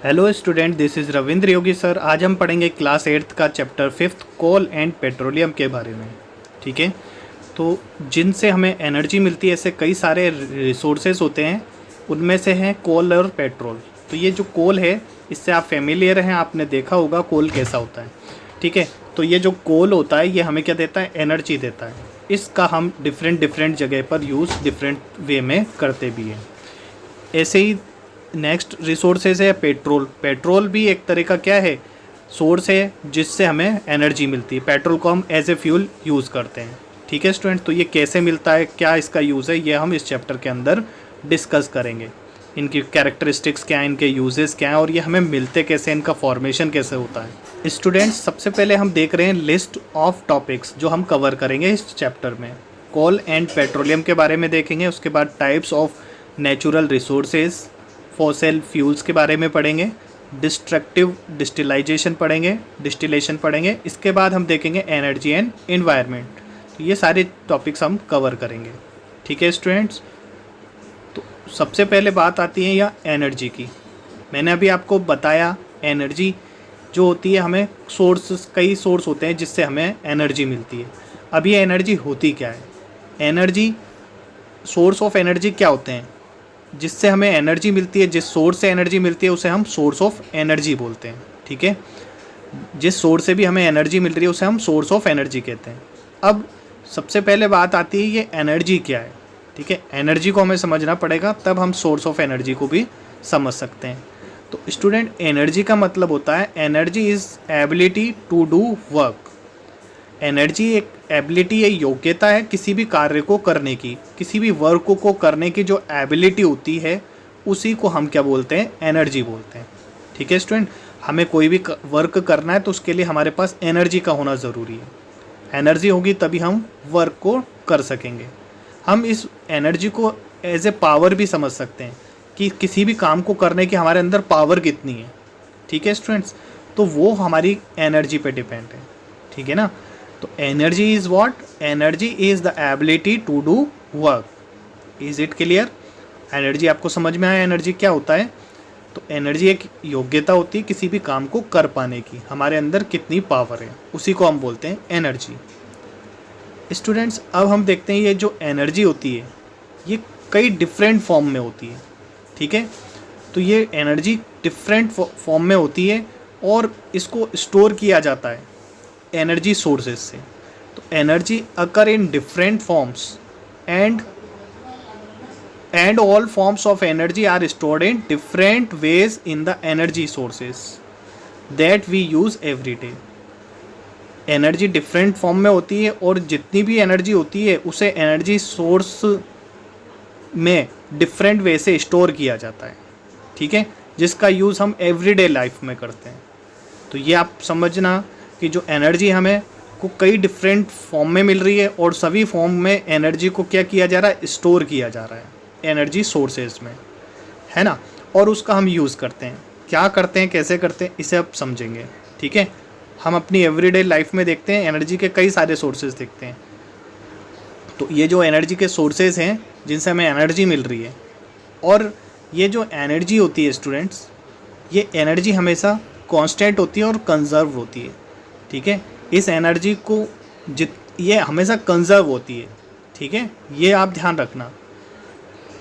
Hello student, this is Ravindra Yogi sir. आज हम पढ़ेंगे क्लास 8th का chapter 5th coal and petroleum के बारे में। ठीक है, तो जिनसे हमें एनर्जी मिलती है ऐसे कई सारे रिसोर्सेज होते हैं, उनमें से हैं कोल और पेट्रोल। तो ये जो कोल है इससे आप फेमिलियर हैं, आपने देखा होगा कोल कैसा होता है। ठीक है, तो ये जो कोल होता है ये हमें क्या देता है? एनर्जी देता है। इसका हम डिफरेंट जगह पर यूज़ डिफरेंट वे में करते भी हैं। ऐसे ही नेक्स्ट रिसोर्सेज है पेट्रोल। पेट्रोल भी एक तरह का क्या है? सोर्स है जिससे हमें एनर्जी मिलती है। पेट्रोल को हम एज ए फ्यूल यूज़ करते हैं। ठीक है स्टूडेंट, तो ये कैसे मिलता है, क्या इसका यूज़ है, ये हम इस चैप्टर के अंदर डिस्कस करेंगे। इनकी कैरेक्टरिस्टिक्स क्या हैं, इनके यूजेस क्या हैं और ये हमें मिलते कैसे, इनका फॉर्मेशन कैसे होता है। स्टूडेंट्स, सबसे पहले हम देख रहे हैं लिस्ट ऑफ टॉपिक्स जो हम कवर करेंगे इस चैप्टर में। कोल एंड पेट्रोलियम के बारे में देखेंगे, उसके बाद types of natural resources, fossil fuels के बारे में पढ़ेंगे, डिस्ट्रक्टिव डिस्टिलाइजेशन पढ़ेंगे, इसके बाद हम देखेंगे एनर्जी एंड एनवायरनमेंट। तो ये सारे टॉपिक्स हम कवर करेंगे। ठीक है स्टूडेंट्स, तो सबसे पहले बात आती है या एनर्जी की। मैंने अभी आपको बताया एनर्जी जो होती है, हमें कई सोर्स होते हैं जिससे हमें एनर्जी मिलती है। अब ये एनर्जी होती क्या है? एनर्जी, सोर्स ऑफ एनर्जी क्या होते हैं जिससे हमें एनर्जी मिलती है? जिस सोर्स से एनर्जी मिलती है उसे हम सोर्स ऑफ एनर्जी बोलते हैं। ठीक है, जिस सोर्स से भी हमें एनर्जी मिल रही है उसे हम सोर्स ऑफ एनर्जी कहते हैं। अब सबसे पहले बात आती है ये एनर्जी क्या है। ठीक है, एनर्जी को हमें समझना पड़ेगा, तब हम सोर्स ऑफ एनर्जी को भी समझ सकते हैं। तो स्टूडेंट, एनर्जी का मतलब होता है energy is ability to do work. Energy एक एबिलिटी या योग्यता है किसी भी कार्य को करने की, किसी भी वर्क को करने की जो एबिलिटी होती है उसी को हम क्या बोलते हैं? एनर्जी बोलते हैं। ठीक है स्टूडेंट, हमें कोई भी वर्क करना है तो उसके लिए हमारे पास एनर्जी का होना ज़रूरी है। एनर्जी होगी तभी हम वर्क को कर सकेंगे। हम इस एनर्जी को एज ए पावर भी समझ सकते हैं कि किसी भी काम को करने की हमारे अंदर पावर कितनी है। ठीक है स्टूडेंट्स, तो वो हमारी एनर्जी पे डिपेंड है। ठीक है ना, तो energy is what? Energy is the ability to do work. Is it clear? Energy आपको समझ में आया एनर्जी क्या होता है? तो एनर्जी एक योग्यता होती है किसी भी काम को कर पाने की, हमारे अंदर कितनी पावर है उसी को हम बोलते हैं एनर्जी। स्टूडेंट्स, अब हम देखते हैं ये जो एनर्जी होती है ये कई डिफरेंट फॉर्म में होती है। ठीक है, तो ये एनर्जी डिफरेंट फॉर्म में होती है और इसको स्टोर किया जाता है एनर्जी सोर्सेज से। तो energy occur in different forms and all forms of energy are stored in different ways in the energy sources that we use every day. Energy different form में होती है और जितनी भी एनर्जी होती है उसे एनर्जी सोर्स में डिफरेंट वे से स्टोर किया जाता है। ठीक है, जिसका यूज़ हम एवरीडे लाइफ में करते हैं। तो ये आप समझना कि जो एनर्जी हमें को कई डिफरेंट फॉर्म में मिल रही है और सभी फॉर्म में एनर्जी को क्या किया जा रहा है? स्टोर किया जा रहा है एनर्जी सोर्सेज में, है ना। और उसका हम यूज़ करते हैं। क्या करते हैं, कैसे करते हैं, इसे आप समझेंगे। ठीक है, हम अपनी एवरीडे लाइफ में देखते हैं एनर्जी के कई सारे सोर्सेज देखते हैं। तो ये जो एनर्जी के सोर्सेज हैं जिनसे हमें एनर्जी मिल रही है, और ये जो एनर्जी होती है स्टूडेंट्स, ये एनर्जी हमेशा कांस्टेंट होती है और कंजर्व होती है। ठीक है, इस एनर्जी को ये हमेशा कंजर्व होती है। ठीक है, ये आप ध्यान रखना।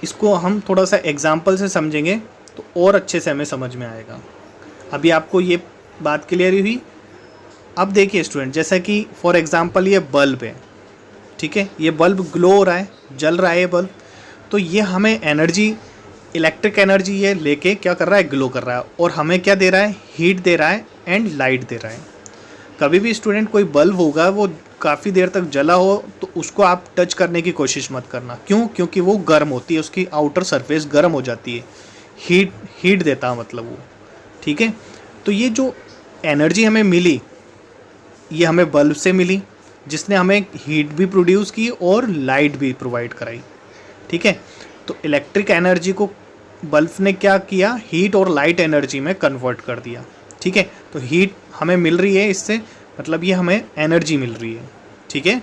इसको हम थोड़ा सा एग्जांपल से समझेंगे तो और अच्छे से हमें समझ में आएगा। अभी आपको ये बात क्लियर हुई? अब देखिए स्टूडेंट, जैसा कि फॉर एग्जांपल ये बल्ब है। ठीक है, ये बल्ब ग्लो हो रहा है, जल रहा है ये बल्ब, तो ये हमें एनर्जी, इलेक्ट्रिक एनर्जी ये लेके क्या कर रहा है? ग्लो कर रहा है और हमें क्या दे रहा है? हीट दे रहा है एंड लाइट दे रहा है। कभी भी स्टूडेंट कोई बल्ब होगा वो काफ़ी देर तक जला हो तो उसको आप टच करने की कोशिश मत करना। क्यों? क्योंकि वो गर्म होती है, उसकी आउटर सरफेस गर्म हो जाती है, हीट देता है मतलब वो। ठीक है, तो ये जो एनर्जी हमें मिली ये हमें बल्ब से मिली, जिसने हमें हीट भी प्रोड्यूस की और लाइट भी प्रोवाइड कराई। ठीक है, तो इलेक्ट्रिक एनर्जी को बल्ब ने क्या किया? हीट और लाइट एनर्जी में कन्वर्ट कर दिया। ठीक है, तो हीट हमें मिल रही है इससे, मतलब ये हमें एनर्जी मिल रही है। ठीक है,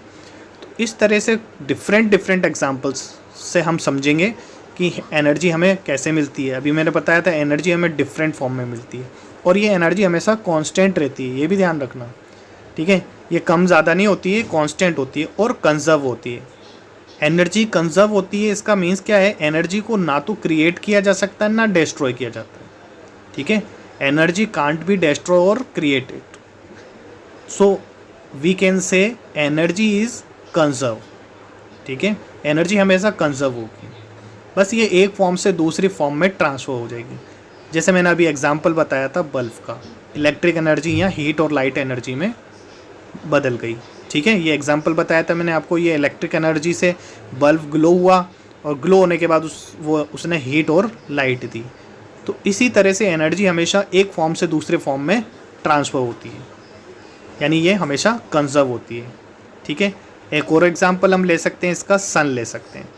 तो इस तरह से डिफरेंट एग्जांपल्स से हम समझेंगे कि एनर्जी हमें कैसे मिलती है। अभी मैंने बताया था एनर्जी हमें डिफरेंट फॉर्म में मिलती है और ये एनर्जी हमेशा कांस्टेंट रहती है, ये भी ध्यान रखना, ठीक है। ये कम ज़्यादा नहीं होती है, कांस्टेंट होती है और कंजर्व होती है। एनर्जी कंजर्व होती है, इसका मीन्स क्या है, एनर्जी को ना तो क्रिएट किया जा सकता है ना डिस्ट्रॉय किया जाता है, ठीक है। एनर्जी कांट बी डिस्ट्रॉय और created, so we can say energy is conserve, ठीक है। एनर्जी हमेशा कंजर्व होगी, बस ये एक फॉर्म से दूसरी फॉर्म में ट्रांसफ़र हो जाएगी। जैसे मैंने अभी एग्जांपल बताया था बल्ब का, इलेक्ट्रिक एनर्जी या हीट और लाइट एनर्जी में बदल गई, ठीक है। ये एग्जांपल बताया था मैंने आपको, ये इलेक्ट्रिक एनर्जी से बल्ब ग्लो हुआ और ग्लो होने के बाद उसने हीट और लाइट दी। तो इसी तरह से एनर्जी हमेशा एक फॉर्म से दूसरे फॉर्म में ट्रांसफ़र होती है, यानी ये हमेशा कंजर्व होती है, ठीक है। एक और एग्जांपल हम ले सकते हैं इसका, सन ले सकते हैं।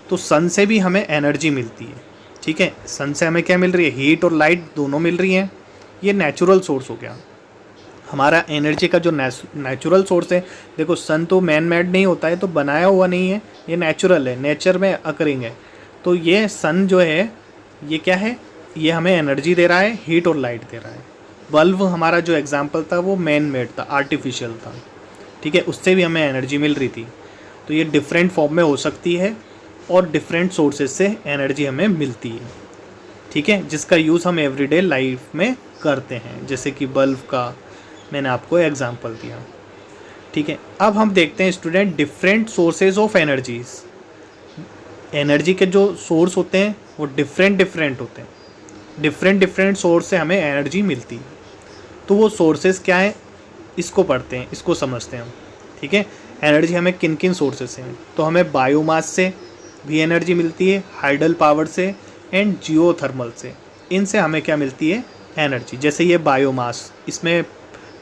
तो सन से भी हमें एनर्जी मिलती है, ठीक है। सन से हमें क्या मिल रही है, हीट और लाइट दोनों मिल रही हैं। ये नेचुरल सोर्स हो गया हमारा एनर्जी का, जो नेचुरल सोर्स है। देखो सन तो मैन मेड नहीं होता है, तो बनाया हुआ नहीं है, ये नेचुरल है, नेचर में अकरिंग है। तो ये सन जो है ये क्या है, ये हमें एनर्जी दे रहा है, हीट और लाइट दे रहा है। बल्ब हमारा जो एग्जांपल था वो मैन मेड था, आर्टिफिशियल था, ठीक है, उससे भी हमें एनर्जी मिल रही थी। तो ये डिफरेंट फॉर्म में हो सकती है और डिफरेंट सोर्सेज से एनर्जी हमें मिलती है, ठीक है, जिसका यूज़ हम एवरीडे लाइफ में करते हैं, जैसे कि बल्ब का मैंने आपको एग्जांपल दिया, ठीक है। अब हम देखते हैं student different sources of energies. Energy के जो सोर्स होते हैं वो डिफरेंट होते हैं, डिफरेंट सोर्स से हमें एनर्जी मिलती है। तो वो सोर्सेज क्या है, इसको पढ़ते हैं, इसको समझते हैं हम, ठीक है। एनर्जी हमें किन किन सोर्सेज से, तो हमें बायोमास से भी एनर्जी मिलती है, हाइडल पावर से एंड जियोथर्मल से। इनसे हमें क्या मिलती है, एनर्जी। जैसे ये बायोमास, इसमें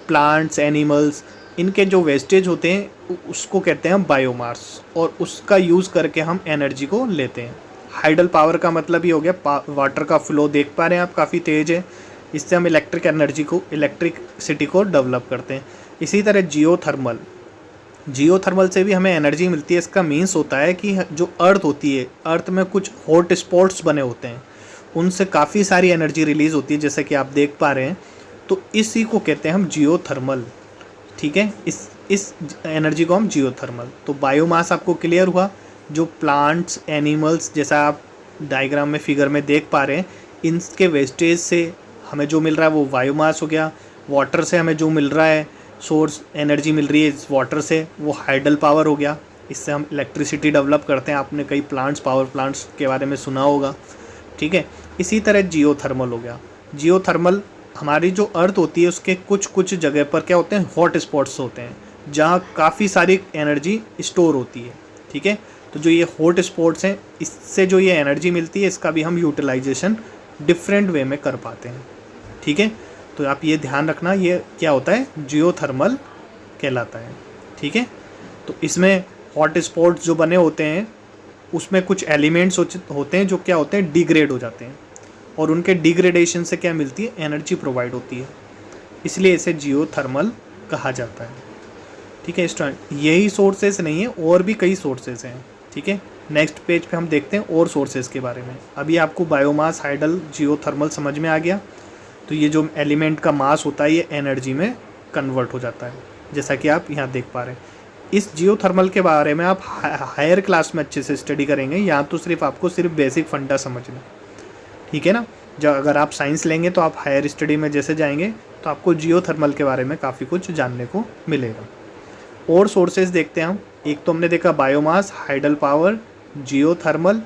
प्लांट्स, एनिमल्स, इनके जो वेस्टेज होते हैं उसको कहते हैं हम बायोमास, और उसका यूज़ करके हम एनर्जी को लेते हैं। हाइडल पावर का मतलब ये हो गया, वाटर का फ्लो देख पा रहे हैं आप, काफ़ी तेज़ है, इससे हम इलेक्ट्रिक एनर्जी को, इलेक्ट्रिसिटी को डेवलप करते हैं। इसी तरह जियोथर्मल से भी हमें एनर्जी मिलती है। इसका मीन्स होता है कि जो अर्थ होती है, अर्थ में कुछ हॉट स्पॉट्स बने होते हैं, उनसे काफ़ी सारी एनर्जी रिलीज़ होती है, जैसे कि आप देख पा रहे हैं। तो इसी को कहते हैं हम जियोथर्मल, ठीक है। इस एनर्जी को हम जियोथर्मल। तो बायोमास आपको क्लियर हुआ, जो प्लांट्स, एनिमल्स, जैसा आप डायग्राम में, फिगर में देख पा रहे हैं, इनके वेस्टेज से हमें जो मिल रहा है वो बायोमास हो गया। वाटर से हमें जो मिल रहा है, सोर्स एनर्जी मिल रही है इस वाटर से, वो हाइडल पावर हो गया, इससे हम इलेक्ट्रिसिटी डेवलप करते हैं। आपने कई प्लांट्स, पावर प्लांट्स के बारे में सुना होगा, ठीक है। इसी तरह जियोथर्मल हो गया। जियोथर्मल, हमारी जो अर्थ होती है उसके कुछ जगह पर क्या होते हैं, हॉट स्पॉट्स होते हैं, जहाँ काफ़ी सारी एनर्जी स्टोर होती है, ठीक है। तो जो ये हॉट स्पॉट्स हैं, इससे जो ये एनर्जी मिलती है, इसका भी हम यूटिलाइजेशन डिफरेंट वे में कर पाते हैं, ठीक है। तो आप ये ध्यान रखना, ये क्या होता है, जियोथर्मल कहलाता है, ठीक है। तो इसमें हॉट स्पॉट्स जो बने होते हैं उसमें कुछ एलिमेंट्स होते हैं जो क्या होते हैं, डिग्रेड हो जाते हैं, और उनके डिग्रेडेशन से क्या मिलती है, एनर्जी प्रोवाइड होती है, इसलिए इसे जियोथर्मल कहा जाता है, ठीक है स्टूडेंट। यही सोर्सेज नहीं है, और भी कई सोर्सेज हैं, ठीक है। नेक्स्ट पेज पे हम देखते हैं और सोर्सेज के बारे में। अभी आपको बायोमास, हाइडल, जियोथर्मल समझ में आ गया। तो ये जो एलिमेंट का मास होता है ये एनर्जी में कन्वर्ट हो जाता है, जैसा कि आप यहाँ देख पा रहे हैं। इस जियोथर्मल के बारे में आप हायर क्लास में अच्छे से स्टडी करेंगे, यहाँ तो सिर्फ आपको सिर्फ बेसिक फंडा समझना, ठीक है ना। जब अगर आप साइंस लेंगे तो आप हायर स्टडी में जैसे जाएंगे तो आपको जियोथर्मल के बारे में काफ़ी कुछ जानने को मिलेगा। और सोर्सेज देखते हैं हम। एक तो हमने देखा बायोमास, हाइडल पावर, जियोथर्मल।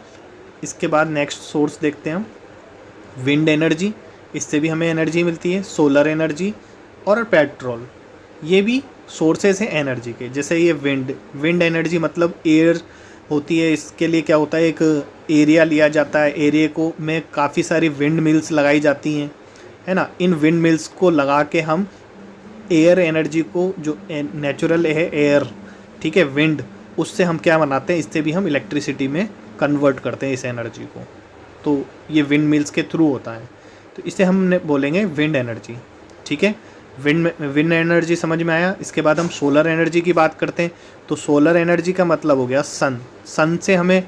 इसके बाद नेक्स्ट सोर्स देखते हैं हम, विंड एनर्जी, इससे भी हमें एनर्जी मिलती है, सोलर एनर्जी और पेट्रोल, ये भी सोर्सेज हैं एनर्जी के। जैसे ये विंड एनर्जी मतलब एयर होती है, इसके लिए क्या होता है, एक एरिया लिया जाता है, एरिया को में काफ़ी सारी विंड मिल्स लगाई जाती हैं, है ना। इन विंड मिल्स को लगा के हम एयर एनर्जी को, जो नेचुरल है एयर, ठीक है, विंड, उससे हम क्या बनाते हैं, इससे भी हम इलेक्ट्रिसिटी में कन्वर्ट करते हैं इस एनर्जी को। तो ये विंड मिल्स के थ्रू होता है, तो इसे हम बोलेंगे विंड एनर्जी, ठीक है। विंड एनर्जी समझ में आया। इसके बाद हम सोलर एनर्जी की बात करते हैं। तो सोलर एनर्जी का मतलब हो गया सन से हमें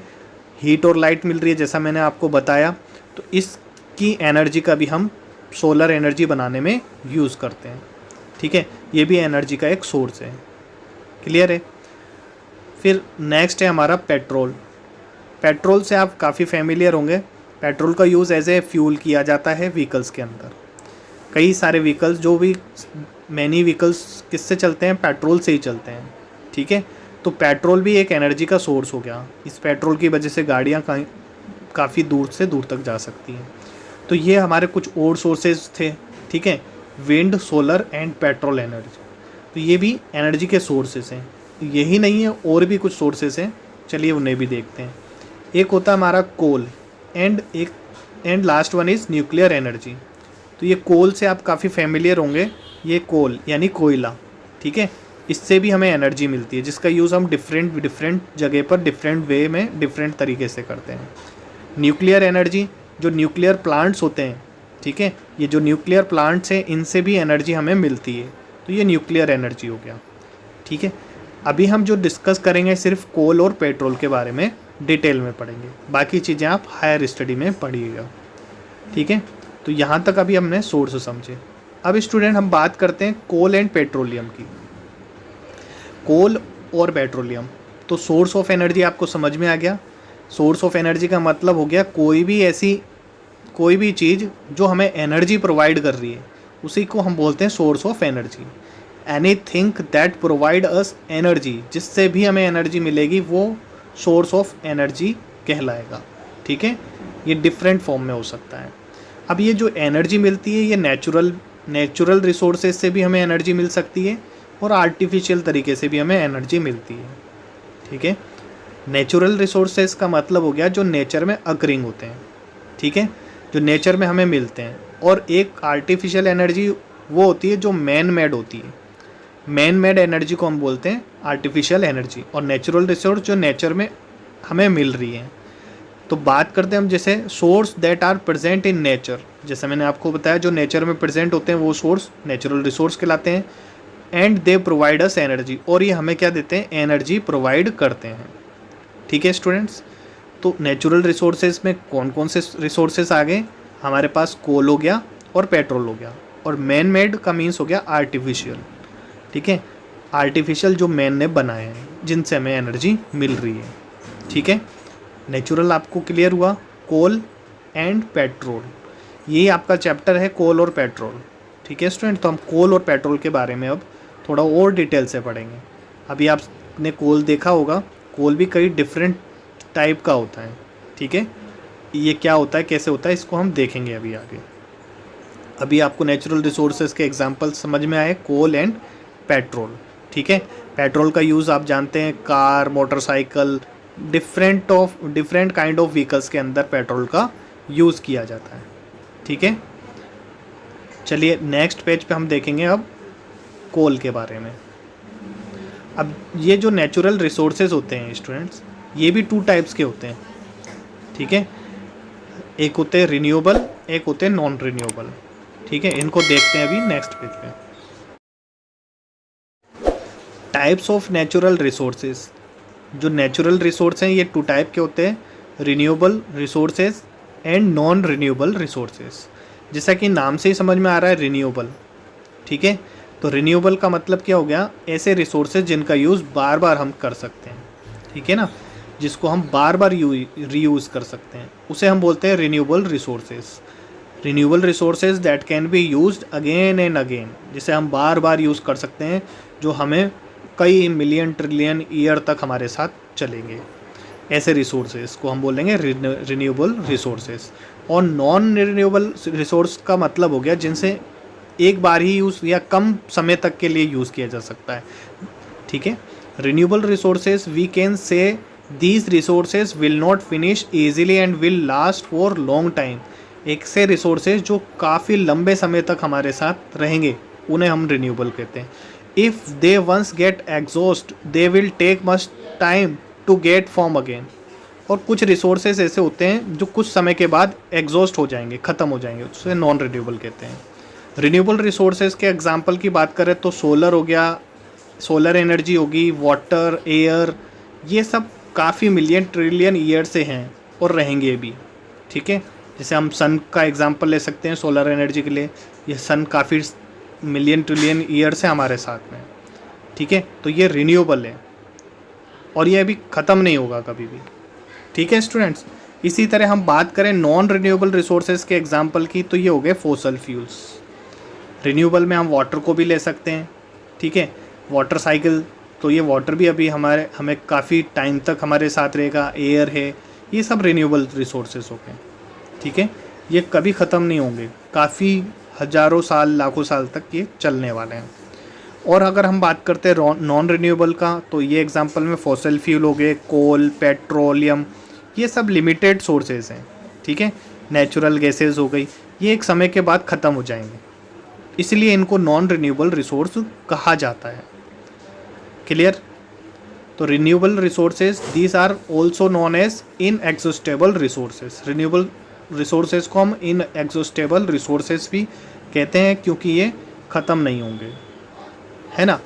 हीट और लाइट मिल रही है जैसा मैंने आपको बताया, तो इसकी एनर्जी का भी हम सोलर एनर्जी बनाने में यूज़ करते हैं। ठीक है, ये भी एनर्जी का एक सोर्स है। क्लियर है। फिर नेक्स्ट है हमारा पेट्रोल। पेट्रोल से आप काफ़ी फेमिलियर होंगे। पेट्रोल का यूज़ एज ए फ्यूल किया जाता है व्हीकल्स के अंदर। कई सारे व्हीकल्स, जो भी मैनी व्हीकल्स किससे चलते हैं, पेट्रोल से ही चलते हैं। ठीक है, तो पेट्रोल भी एक एनर्जी का सोर्स हो गया। इस पेट्रोल की वजह से गाड़ियाँ काफ़ी दूर से दूर तक जा सकती हैं। तो ये हमारे कुछ और सोर्सेज थे। ठीक है, wind, solar and petrol energy, तो ये भी एनर्जी के सोर्सेज हैं। यही नहीं है, और भी कुछ सोर्सेज हैं, चलिए उन्हें भी देखते हैं। एक होता है हमारा coal and last one is nuclear energy. तो ये कोल से आप काफ़ी फेमिलियर होंगे। ये कोल यानी कोयला, ठीक है, इससे भी हमें एनर्जी मिलती है, जिसका यूज़ हम डिफरेंट जगह पर डिफरेंट वे में डिफरेंट तरीके से करते हैं। न्यूक्लियर एनर्जी, जो न्यूक्लियर प्लांट्स होते हैं, ठीक है, ये जो न्यूक्लियर प्लांट्स हैं इनसे भी एनर्जी हमें मिलती है, तो ये न्यूक्लियर एनर्जी हो गया। ठीक है, अभी हम जो डिस्कस करेंगे सिर्फ कोल और पेट्रोल के बारे में डिटेल में पढ़ेंगे, बाकी चीज़ें आप हायर स्टडी में पढ़िएगा। ठीक है, तो यहाँ तक अभी हमने सोर्स समझे। अब स्टूडेंट हम बात करते हैं कोल एंड पेट्रोलियम की। कोल और पेट्रोलियम, तो सोर्स ऑफ एनर्जी आपको समझ में आ गया। सोर्स ऑफ एनर्जी का मतलब हो गया कोई भी चीज़ जो हमें एनर्जी प्रोवाइड कर रही है, उसी को हम बोलते हैं source of energy. Anything that provide us energy, जिससे भी हमें एनर्जी मिलेगी वो सोर्स ऑफ एनर्जी कहलाएगा। ठीक है, ये डिफरेंट फॉर्म में हो सकता है। अब ये जो एनर्जी मिलती है ये नेचुरल रिसोर्सेज से भी हमें एनर्जी मिल सकती है और आर्टिफिशियल तरीके से भी हमें एनर्जी मिलती है। ठीक है, नेचुरल रिसोर्सेज का मतलब हो गया जो नेचर में अकरिंग होते हैं। ठीक है, जो नेचर में हमें मिलते हैं। और एक आर्टिफिशियल एनर्जी वो होती है जो मैन मेड होती है। मैन मेड एनर्जी को हम बोलते हैं आर्टिफिशियल एनर्जी, और नेचुरल रिसोर्स जो नेचर में हमें मिल रही हैं। तो बात करते हैं हम जैसे source that are present in nature, जैसे मैंने आपको बताया जो नेचर में प्रेजेंट होते हैं वो सोर्स नेचुरल रिसोर्स कहलाते हैं। And they provide us energy, और ये हमें क्या देते हैं, एनर्जी प्रोवाइड करते हैं। ठीक है स्टूडेंट्स, तो नेचुरल रिसोर्सेज में कौन कौन से रिसोर्सेज आ गए, हमारे पास कोल हो गया और पेट्रोल हो गया, और मैन मेड का मीन्स हो गया आर्टिफिशियल। ठीक है, आर्टिफिशियल जो मैन ने बनाए हैं जिनसे हमें एनर्जी मिल रही है। ठीक है, नेचुरल आपको क्लियर हुआ, कोल एंड पेट्रोल, यही आपका चैप्टर है कोल और पेट्रोल। ठीक है स्टूडेंट, तो हम कोल और पेट्रोल के बारे में अब थोड़ा और डिटेल से पढ़ेंगे। अभी आपने कोल देखा होगा, कोल भी कई डिफरेंट टाइप का होता है। ठीक है, ये क्या होता है, कैसे होता है, इसको हम देखेंगे अभी आगे। अभी आपको नेचुरल रिसोर्सेज के एग्जांपल समझ में आए, कोल एंड पेट्रोल। ठीक है, पेट्रोल का यूज़ आप जानते हैं car, motorcycle, different kind of vehicles के अंदर पेट्रोल का यूज़ किया जाता है। ठीक है, चलिए नेक्स्ट पेज पे हम देखेंगे अब कोल के बारे में। अब ये जो नेचुरल रिसोर्सेज होते हैं स्टूडेंट्स, ये भी 2 टाइप्स के होते हैं। ठीक है, एक होते हैं रिन्यूएबल, एक होते हैं नॉन रिन्यूएबल। ठीक है, इनको देखते हैं अभी नेक्स्ट पेज पे। टाइप्स ऑफ नेचुरल रिसोर्सेज, जो नेचुरल रिसोर्स हैं ये 2 टाइप के होते हैं, renewable resources and non renewable resources. जैसा कि नाम से ही समझ में आ रहा है रिन्यूएबल। ठीक है, तो रिन्यूएबल का मतलब क्या हो गया, ऐसे रिसोर्सेज जिनका यूज़ बार बार हम कर सकते हैं। ठीक है ना, जिसको हम बार बार रीयूज़ कर सकते हैं, उसे हम बोलते हैं renewable resources. Renewable resources that can be used again and again, जिसे हम बार बार यूज़ कर सकते हैं, जो हमें कई मिलियन ट्रिलियन ईयर तक हमारे साथ चलेंगे। ऐसे रिसोर्सेज को हम बोलेंगे रिन्यूएबल रिसोर्सेज। और नॉन रिन्यूएबल रिसोर्स का मतलब हो गया जिनसे एक बार ही यूज़ या कम समय तक के लिए यूज़ किया जा सकता है। ठीक है, renewable resources we can say these resources will not finish easily and will last for long time. एक से रिसोर्सेज जो काफ़ी लंबे समय तक हमारे साथ रहेंगे उन्हें हम रिन्यूएबल कहते हैं। If they once get exhaust they will take much time to get form again. और कुछ रिसोर्सेज ऐसे होते हैं जो कुछ समय के बाद एग्जॉस्ट हो जाएंगे, ख़त्म हो जाएंगे, उससे नॉन रिन्यूएबल कहते हैं। रिन्यूएबल रिसोर्सेज के एग्जांपल की बात करें तो सोलर हो गया, सोलर एनर्जी होगी, वाटर, एयर, ये सब काफ़ी मिलियन ट्रिलियन ईयर से हैं और रहेंगे भी, ठीक है। जैसे हम सन का एग्जांपल ले सकते हैं सोलर एनर्जी के लिए, ये सन काफ़ी मिलियन ट्रिलियन ईयर से हमारे साथ में, ठीक है। तो ये रिन्यूएबल है और ये अभी ख़त्म नहीं होगा कभी भी, ठीक है स्टूडेंट्स। इसी तरह हम बात करें नॉन रिन्यूएबल रिसोर्सेज के एग्जांपल की, तो ये हो गए फॉसल फ्यूल्स। रिन्यूएबल में हम वाटर को भी ले सकते हैं, ठीक है। वाटर साइकिल, तो ये वाटर भी अभी हमें काफ़ी टाइम तक हमारे साथ रहेगा। एयर है, ये सब रिन्यूएबल रिसोर्सेज हो गए, ठीक है। ये कभी ख़त्म नहीं होंगे, काफ़ी हज़ारों साल लाखों साल तक ये चलने वाले हैं। और अगर हम बात करते हैं नॉन रिन्यूएबल का, तो ये एग्जांपल में फॉसल फ्यूल हो गए, कोल, पेट्रोलियम, ये सब लिमिटेड सोर्सेज हैं, ठीक है। नेचुरल गैसेज हो गई, ये एक समय के बाद ख़त्म हो जाएंगे, इसलिए इनको नॉन रिन्यूएबल रिसोर्स कहा जाता है। क्लियर। तो renewable resources these are also known as inexhaustible resources. Renewable resources को हम इनएग्जॉस्टेबल रिसोर्सेज भी कहते हैं क्योंकि ये ख़त्म नहीं होंगे, है ना।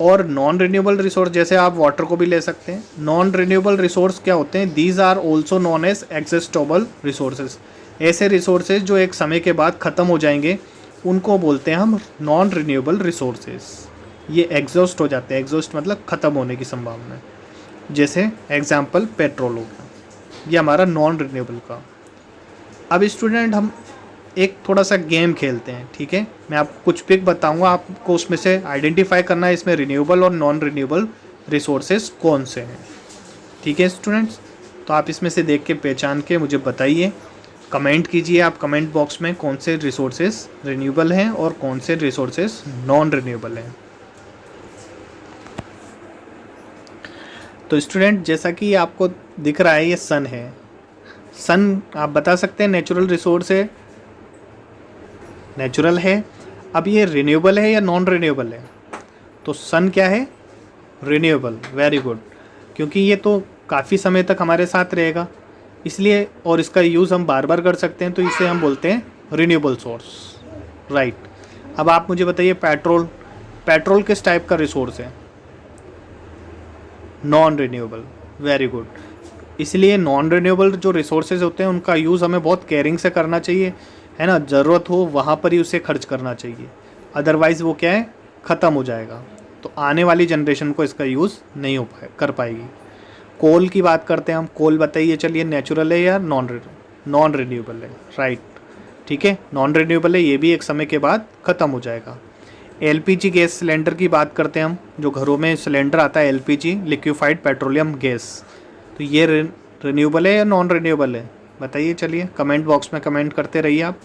और नॉन रिन्यूएबल रिसोर्स, जैसे आप वाटर को भी ले सकते हैं। नॉन रिन्यूएबल रिसोर्स क्या होते हैं? These are also known as exhaustible resources. ऐसे रिसोर्सेज जो एक समय के बाद ख़त्म हो जाएंगे उनको बोलते हैं हम नॉन रिन्यूएबल रिसोर्सेज। ये एग्जॉस्ट हो जाते हैं, एग्जॉस्ट मतलब ख़त्म होने की संभावना है। जैसे एग्जाम्पल पेट्रोल हो गया, ये हमारा नॉन रिन्यूएबल का। अब स्टूडेंट हम एक थोड़ा सा गेम खेलते हैं, ठीक है। मैं आपको कुछ पिक बताऊंगा, आपको उसमें से आइडेंटिफाई करना है इसमें रिन्यूएबल और नॉन रिन्यूएबल रिसोर्सेज कौन से हैं, ठीक है स्टूडेंट्स। तो आप इसमें से देख के पहचान के मुझे बताइए, कमेंट कीजिए आप कमेंट बॉक्स में कौन से रिसोर्सेज रिन्यूएबल हैं और कौन से रिसोर्सेज नॉन रिन्यूएबल हैं। तो स्टूडेंट जैसा कि ये आपको दिख रहा है, ये सन है। सन आप बता सकते हैं नेचुरल रिसोर्स है, नेचुरल है। अब ये रिन्यूएबल है या नॉन रिन्यूएबल है? तो सन क्या है? रिन्यूएबल। वेरी गुड, क्योंकि ये तो काफ़ी समय तक हमारे साथ रहेगा इसलिए, और इसका यूज़ हम बार बार कर सकते हैं, तो इसे हम बोलते हैं रिन्यूएबल सोर्स, राइट। अब आप मुझे बताइए पेट्रोल, पेट्रोल किस टाइप का रिसोर्स है? Non renewable. Very good. इसलिए नॉन रिन्यूएबल जो रिसोर्सेज होते हैं उनका यूज़ हमें बहुत केयरिंग से करना चाहिए, है ना। ज़रूरत हो वहाँ पर ही उसे खर्च करना चाहिए, अदरवाइज़ वो क्या है, ख़त्म हो जाएगा। तो आने वाली जनरेशन को इसका यूज़ नहीं कर पाएगी। कोल की बात करते हैं हम। कोल बताइए चलिए, नेचुरल है या नॉन रिन्यूएबल है? राइट, ठीक है, नॉन रिन्यूएबल है। ये भी एक समय के बाद ख़त्म हो जाएगा। एलपीजी गैस सिलेंडर की बात करते हैं हम, जो घरों में सिलेंडर आता है एलपीजी, लिक्विफाइड पेट्रोलियम गैस, तो ये रिन्यूएबल है या नॉन रिन्यूएबल है? बताइए चलिए, कमेंट बॉक्स में कमेंट करते रहिए आप।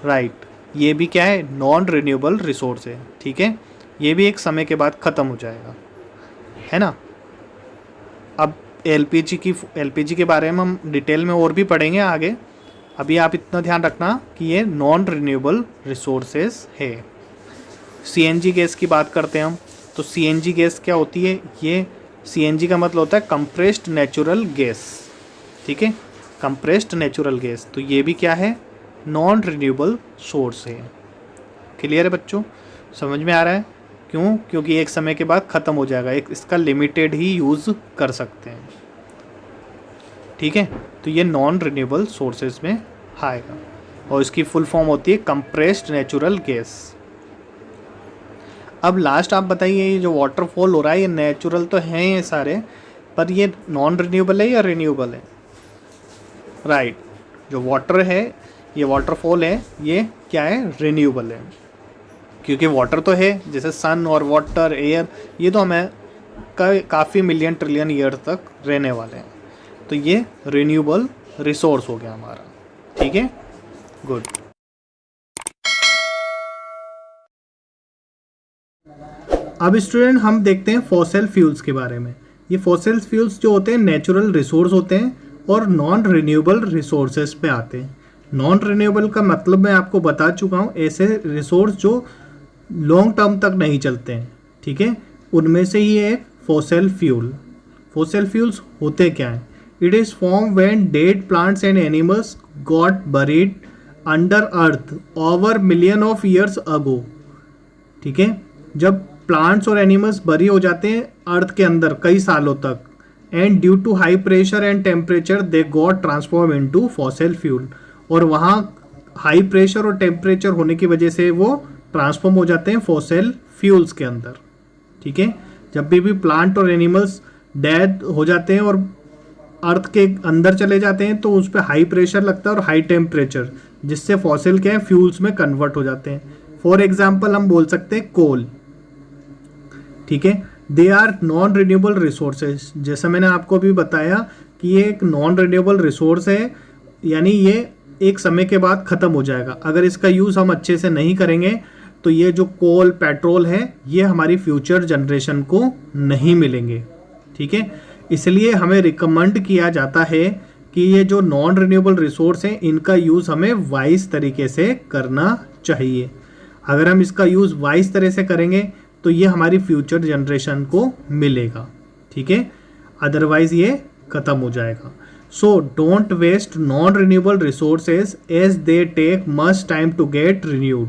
राइट, ये भी क्या है, नॉन रिन्यूएबल रिसोर्स है, ठीक है। ये भी एक समय के बाद ख़त्म हो जाएगा, है ना। अब एलपीजी के बारे में हम डिटेल में और भी पढ़ेंगे आगे। अभी आप इतना ध्यान रखना कि ये नॉन रिन्यूएबल रिसोर्सेज है। सीएनजी गैस की बात करते हैं हम। तो सीएनजी गैस क्या होती है? ये सीएनजी का मतलब होता है कंप्रेस्ड नेचुरल गैस, ठीक है, कंप्रेस्ड नेचुरल गैस। तो ये भी क्या है, नॉन रिन्यूएबल सोर्स है। क्लियर है बच्चों, समझ में आ रहा है? क्यों? क्योंकि एक समय के बाद ख़त्म हो जाएगा, एक इसका लिमिटेड ही यूज़ कर सकते हैं, ठीक है। तो ये नॉन रिन्यूएबल सोर्सेज में आएगा और इसकी फुल फॉर्म होती है कंप्रेस्ड नेचुरल गैस। अब लास्ट आप बताइए, ये जो वाटरफॉल हो रहा है ये नेचुरल तो हैं ये सारे, पर ये नॉन रिन्यूएबल है या रिन्यूएबल है? राइट, जो वाटर है, ये वाटरफॉल है, ये क्या है, रिन्यूएबल है। क्योंकि वाटर तो है, जैसे सन और वाटर, एयर, ये तो हमें काफ़ी मिलियन ट्रिलियन ईयर तक रहने वाले हैं, तो ये रिन्यूएबल रिसोर्स हो गया हमारा, ठीक है, गुड। अब स्टूडेंट हम देखते हैं फॉसिल फ्यूल्स के बारे में। ये फॉसिल फ्यूल्स जो होते हैं नेचुरल रिसोर्स होते हैं और नॉन रिन्यूएबल रिसोर्सेज पे आते हैं। नॉन रिन्यूएबल का मतलब मैं आपको बता चुका हूँ, ऐसे रिसोर्स जो लॉन्ग टर्म तक नहीं चलते हैं, ठीक है, उनमें से ही एक फॉसिल फ्यूल। फॉसिल फ्यूल्स होते क्या हैं? It is form when dead plants and animals got buried under earth over million of years ago, ठीक है। जब प्लांट्स और एनिमल्स बरी हो जाते हैं अर्थ के अंदर कई सालों तक, and due to high pressure and temperature they got transform into fossil fuel, और वहाँ हाई प्रेशर और टेम्परेचर होने की वजह से वो ट्रांसफॉर्म हो जाते हैं फॉसिल फ्यूल्स के अंदर। ठीक है, जब भी प्लांट और एनिमल्स डेड हो जाते हैं और अर्थ के अंदर चले जाते हैं तो उस पर हाई प्रेशर लगता है और हाई टेम्परेचर, जिससे फॉसिल के फ्यूल्स में कन्वर्ट हो जाते हैं। फॉर एग्जाम्पल हम बोल सकते हैं कोल। ठीक है, they are non renewable resources, जैसा मैंने आपको अभी बताया कि ये एक नॉन रिन्यूएबल रिसोर्स है, यानी ये एक समय के बाद ख़त्म हो जाएगा। अगर इसका यूज़ हम अच्छे से नहीं करेंगे तो ये जो कोल पेट्रोल है ये हमारी फ्यूचर जनरेशन को नहीं मिलेंगे। ठीक है, इसलिए हमें रिकमेंड किया जाता है कि ये जो नॉन रिन्यूएबल रिसोर्स हैं इनका यूज़ हमें वाइज तरीके से करना चाहिए। अगर हम इसका यूज़ वाइज तरह से करेंगे तो ये हमारी फ्यूचर जनरेशन को मिलेगा। ठीक है, अदरवाइज ये ख़त्म हो जाएगा। So don't waste non renewable resources as they take much time to get renewed.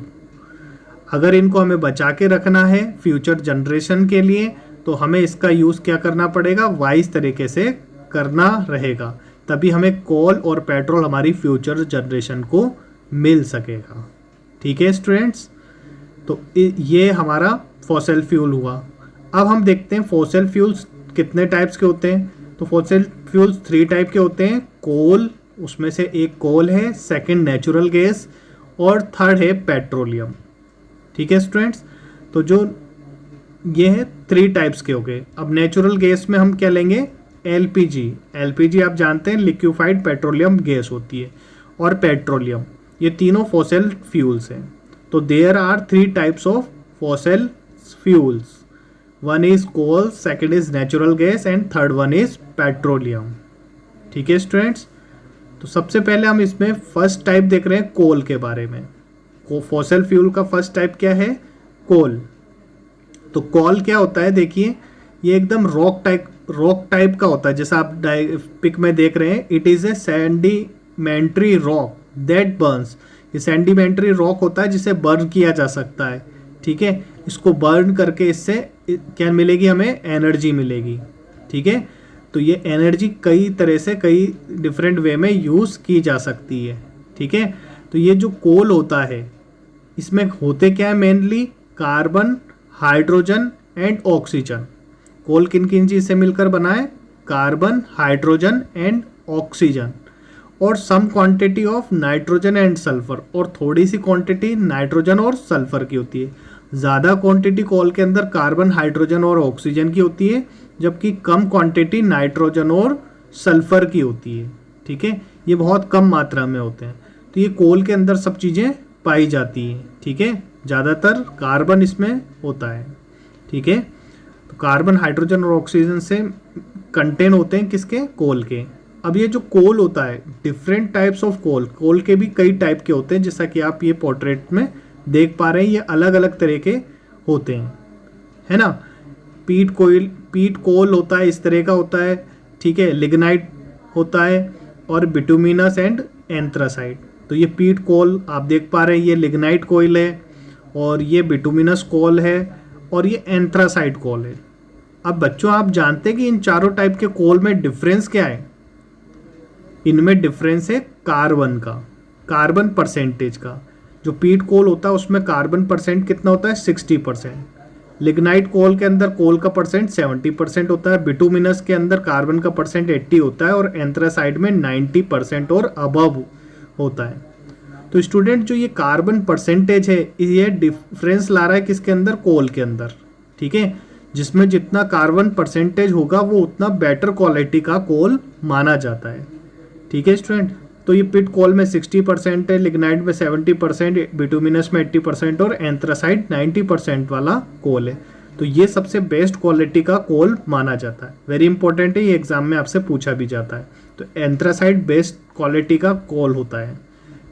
अगर इनको हमें बचा के रखना है फ्यूचर जनरेशन के लिए तो हमें इसका यूज़ क्या करना पड़ेगा, वाइज तरीके से करना रहेगा, तभी हमें कोल और पेट्रोल हमारी फ्यूचर जनरेशन को मिल सकेगा। ठीक है स्टूडेंट्स, तो ये हमारा फॉसिल फ्यूल हुआ। अब हम देखते हैं फॉसिल फ्यूल्स कितने टाइप्स के होते हैं। तो फॉसिल फ्यूल्स 3 टाइप के होते हैं। कोल, उसमें से एक कोल है, सेकंड नेचुरल गैस और थर्ड है पेट्रोलियम। ठीक है स्टूडेंट्स, तो जो ये है 3 टाइप्स के हो गए। अब नेचुरल गैस में हम क्या लेंगे, एलपीजी। एलपीजी आप जानते हैं लिक्विफाइड पेट्रोलियम गैस होती है, और पेट्रोलियम, ये तीनों फॉसिल फ्यूल्स हैं। तो there are 3 types of fossil fuels, one is coal, second is natural gas and third one is petroleum. ठीक है स्टूडेंट्स, तो सबसे पहले हम इसमें फर्स्ट टाइप देख रहे हैं कोल के बारे में। फॉसिल फ्यूल का फर्स्ट टाइप क्या है, कोल। तो कोल क्या होता है, देखिए ये एकदम रॉक टाइप का होता है, जैसा आप पिक में देख रहे हैं। It is a sedimentary rock that Burns. ये सेडिमेंट्री रॉक होता है जिसे बर्न किया जा सकता है। ठीक है, इसको बर्न करके इससे क्या मिलेगी, हमें एनर्जी मिलेगी। ठीक है, तो ये एनर्जी कई तरह से कई डिफरेंट वे में यूज़ की जा सकती है। ठीक है, तो ये जो कोल होता है इसमें होते क्या है, mainly carbon, hydrogen and oxygen. Coal किन किन चीज़ से मिलकर बना है, कार्बन, हाइड्रोजन एंड ऑक्सीजन, और some quantity of nitrogen and sulphur, और थोड़ी सी क्वांटिटी नाइट्रोजन और सल्फर की होती है। ज़्यादा क्वांटिटी कोल के अंदर कार्बन, हाइड्रोजन और ऑक्सीजन की होती है, जबकि कम क्वांटिटी नाइट्रोजन और सल्फर की होती है। ठीक है, ये बहुत कम मात्रा में होते हैं। तो ये कोल के अंदर सब चीज़ें पाई जाती हैं। ठीक है, ज़्यादातर कार्बन इसमें होता है। ठीक है, तो कार्बन, हाइड्रोजन और ऑक्सीजन से कंटेन होते हैं किसके, कोल के। अब ये जो कोल होता है, डिफरेंट टाइप्स ऑफ कोल के भी कई टाइप के होते हैं, जैसा कि आप ये पोर्ट्रेट में देख पा रहे हैं। ये अलग अलग तरह के होते हैं, है ना। पीट कोल होता है, इस तरह का होता है। ठीक है, लिग्नाइट होता है, और बिटुमिनस एंड एंथ्रासाइट। तो ये पीट कोल आप देख पा रहे हैं, ये लिग्नाइट कोल है, और ये बिटुमिनस कोल है, और ये एंथ्रासाइट कोल है। अब बच्चों आप जानते हैं कि इन चारों टाइप के कोल में डिफरेंस क्या है। इनमें डिफरेंस है कार्बन का, कार्बन परसेंटेज का। जो पीट कोल होता है उसमें कार्बन परसेंट कितना होता है, 60%। लिग्नाइट कोल के अंदर कोल का परसेंट 70% होता है। बिटुमिनस के अंदर कार्बन का परसेंट 80 होता है, और एंथ्रासाइट में 90% और अबव होता है। तो स्टूडेंट जो ये कार्बन परसेंटेज है ये डिफरेंस ला रहा है किसके अंदर, कोल के अंदर। ठीक है, जिसमें जितना कार्बन परसेंटेज होगा वो उतना बेटर क्वालिटी का कोल माना जाता है। ठीक है स्टूडेंट, तो ये पिट कोल में 60% है, लिग्नाइट में 70%, बिटुमिनस में 80% और एंथ्रासाइट 90% वाला कोल है। तो ये सबसे बेस्ट क्वालिटी का कोल माना जाता है। वेरी इंपॉर्टेंट है, ये एग्जाम में आपसे पूछा भी जाता है। तो एंथ्रासाइट बेस्ट क्वालिटी का कोल होता है।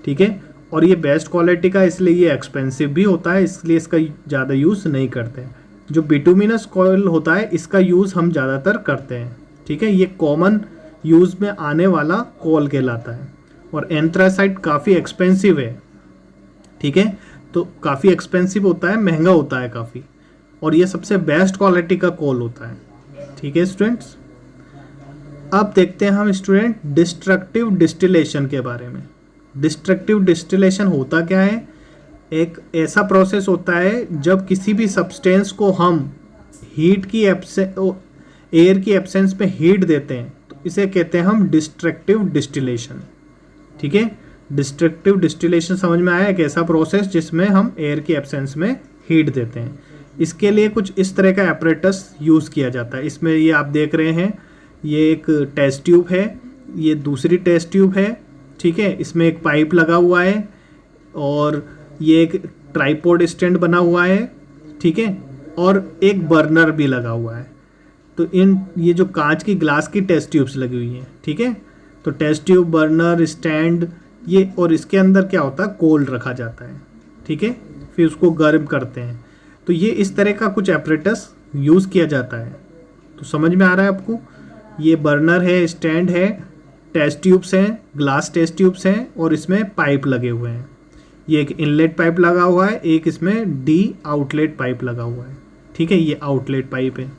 ठीक है, और ये बेस्ट क्वालिटी का इसलिए ये एक्सपेंसिव भी होता है, इसलिए इसका ज़्यादा यूज़ नहीं करते हैं। जो बिटुमिनस कोल होता है इसका यूज़ हम ज़्यादातर करते हैं। ठीक है, ये कॉमन यूज़ में आने वाला कोल कहलाता है। और एंथ्रासाइट काफ़ी एक्सपेंसिव है। ठीक है, तो काफ़ी एक्सपेंसिव होता है, महंगा होता है काफ़ी, और ये सबसे बेस्ट क्वालिटी का कोल होता है। ठीक है स्टूडेंट्स, अब देखते हैं हम स्टूडेंट डिस्ट्रक्टिव डिस्टिलेशन के बारे में। डिस्ट्रक्टिव डिस्टिलेशन होता क्या है? एक ऐसा प्रोसेस होता है जब किसी भी सब्सटेंस को हम हीट की एयर की एब्सेंस में हीट देते हैं, तो इसे कहते हैं हम डिस्ट्रक्टिव डिस्टिलेशन। ठीक है, डिस्ट्रक्टिव डिस्टिलेशन समझ में आया? एक ऐसा प्रोसेस जिसमें हम एयर की एब्सेंस में हीट देते हैं। इसके लिए कुछ इस तरह का एपरेटस यूज़ किया जाता है। इसमें ये आप देख रहे हैं, ये एक टेस्ट ट्यूब है, ये दूसरी टेस्ट ट्यूब है। ठीक है, इसमें एक पाइप लगा हुआ है और ये एक ट्राइपॉड स्टैंड बना हुआ है। ठीक है, और एक बर्नर भी लगा हुआ है। तो ये जो कांच की ग्लास की टेस्ट ट्यूब्स लगी हुई हैं। ठीक है, तो टेस्ट ट्यूब, बर्नर, स्टैंड, ये, और इसके अंदर क्या होता है? कोल रखा जाता है। ठीक है, फिर उसको गर्म करते हैं। तो ये इस तरह का कुछ एपरेटस यूज़ किया जाता है। तो समझ में आ रहा है आपको? ये बर्नर है, स्टैंड है, टेस्ट ट्यूब्स हैं, ग्लास टेस्ट ट्यूब्स हैं, और इसमें पाइप लगे हुए हैं। ये एक इनलेट पाइप लगा हुआ है, एक इसमें डी आउटलेट पाइप लगा हुआ है। ठीक है, ये आउटलेट पाइप है।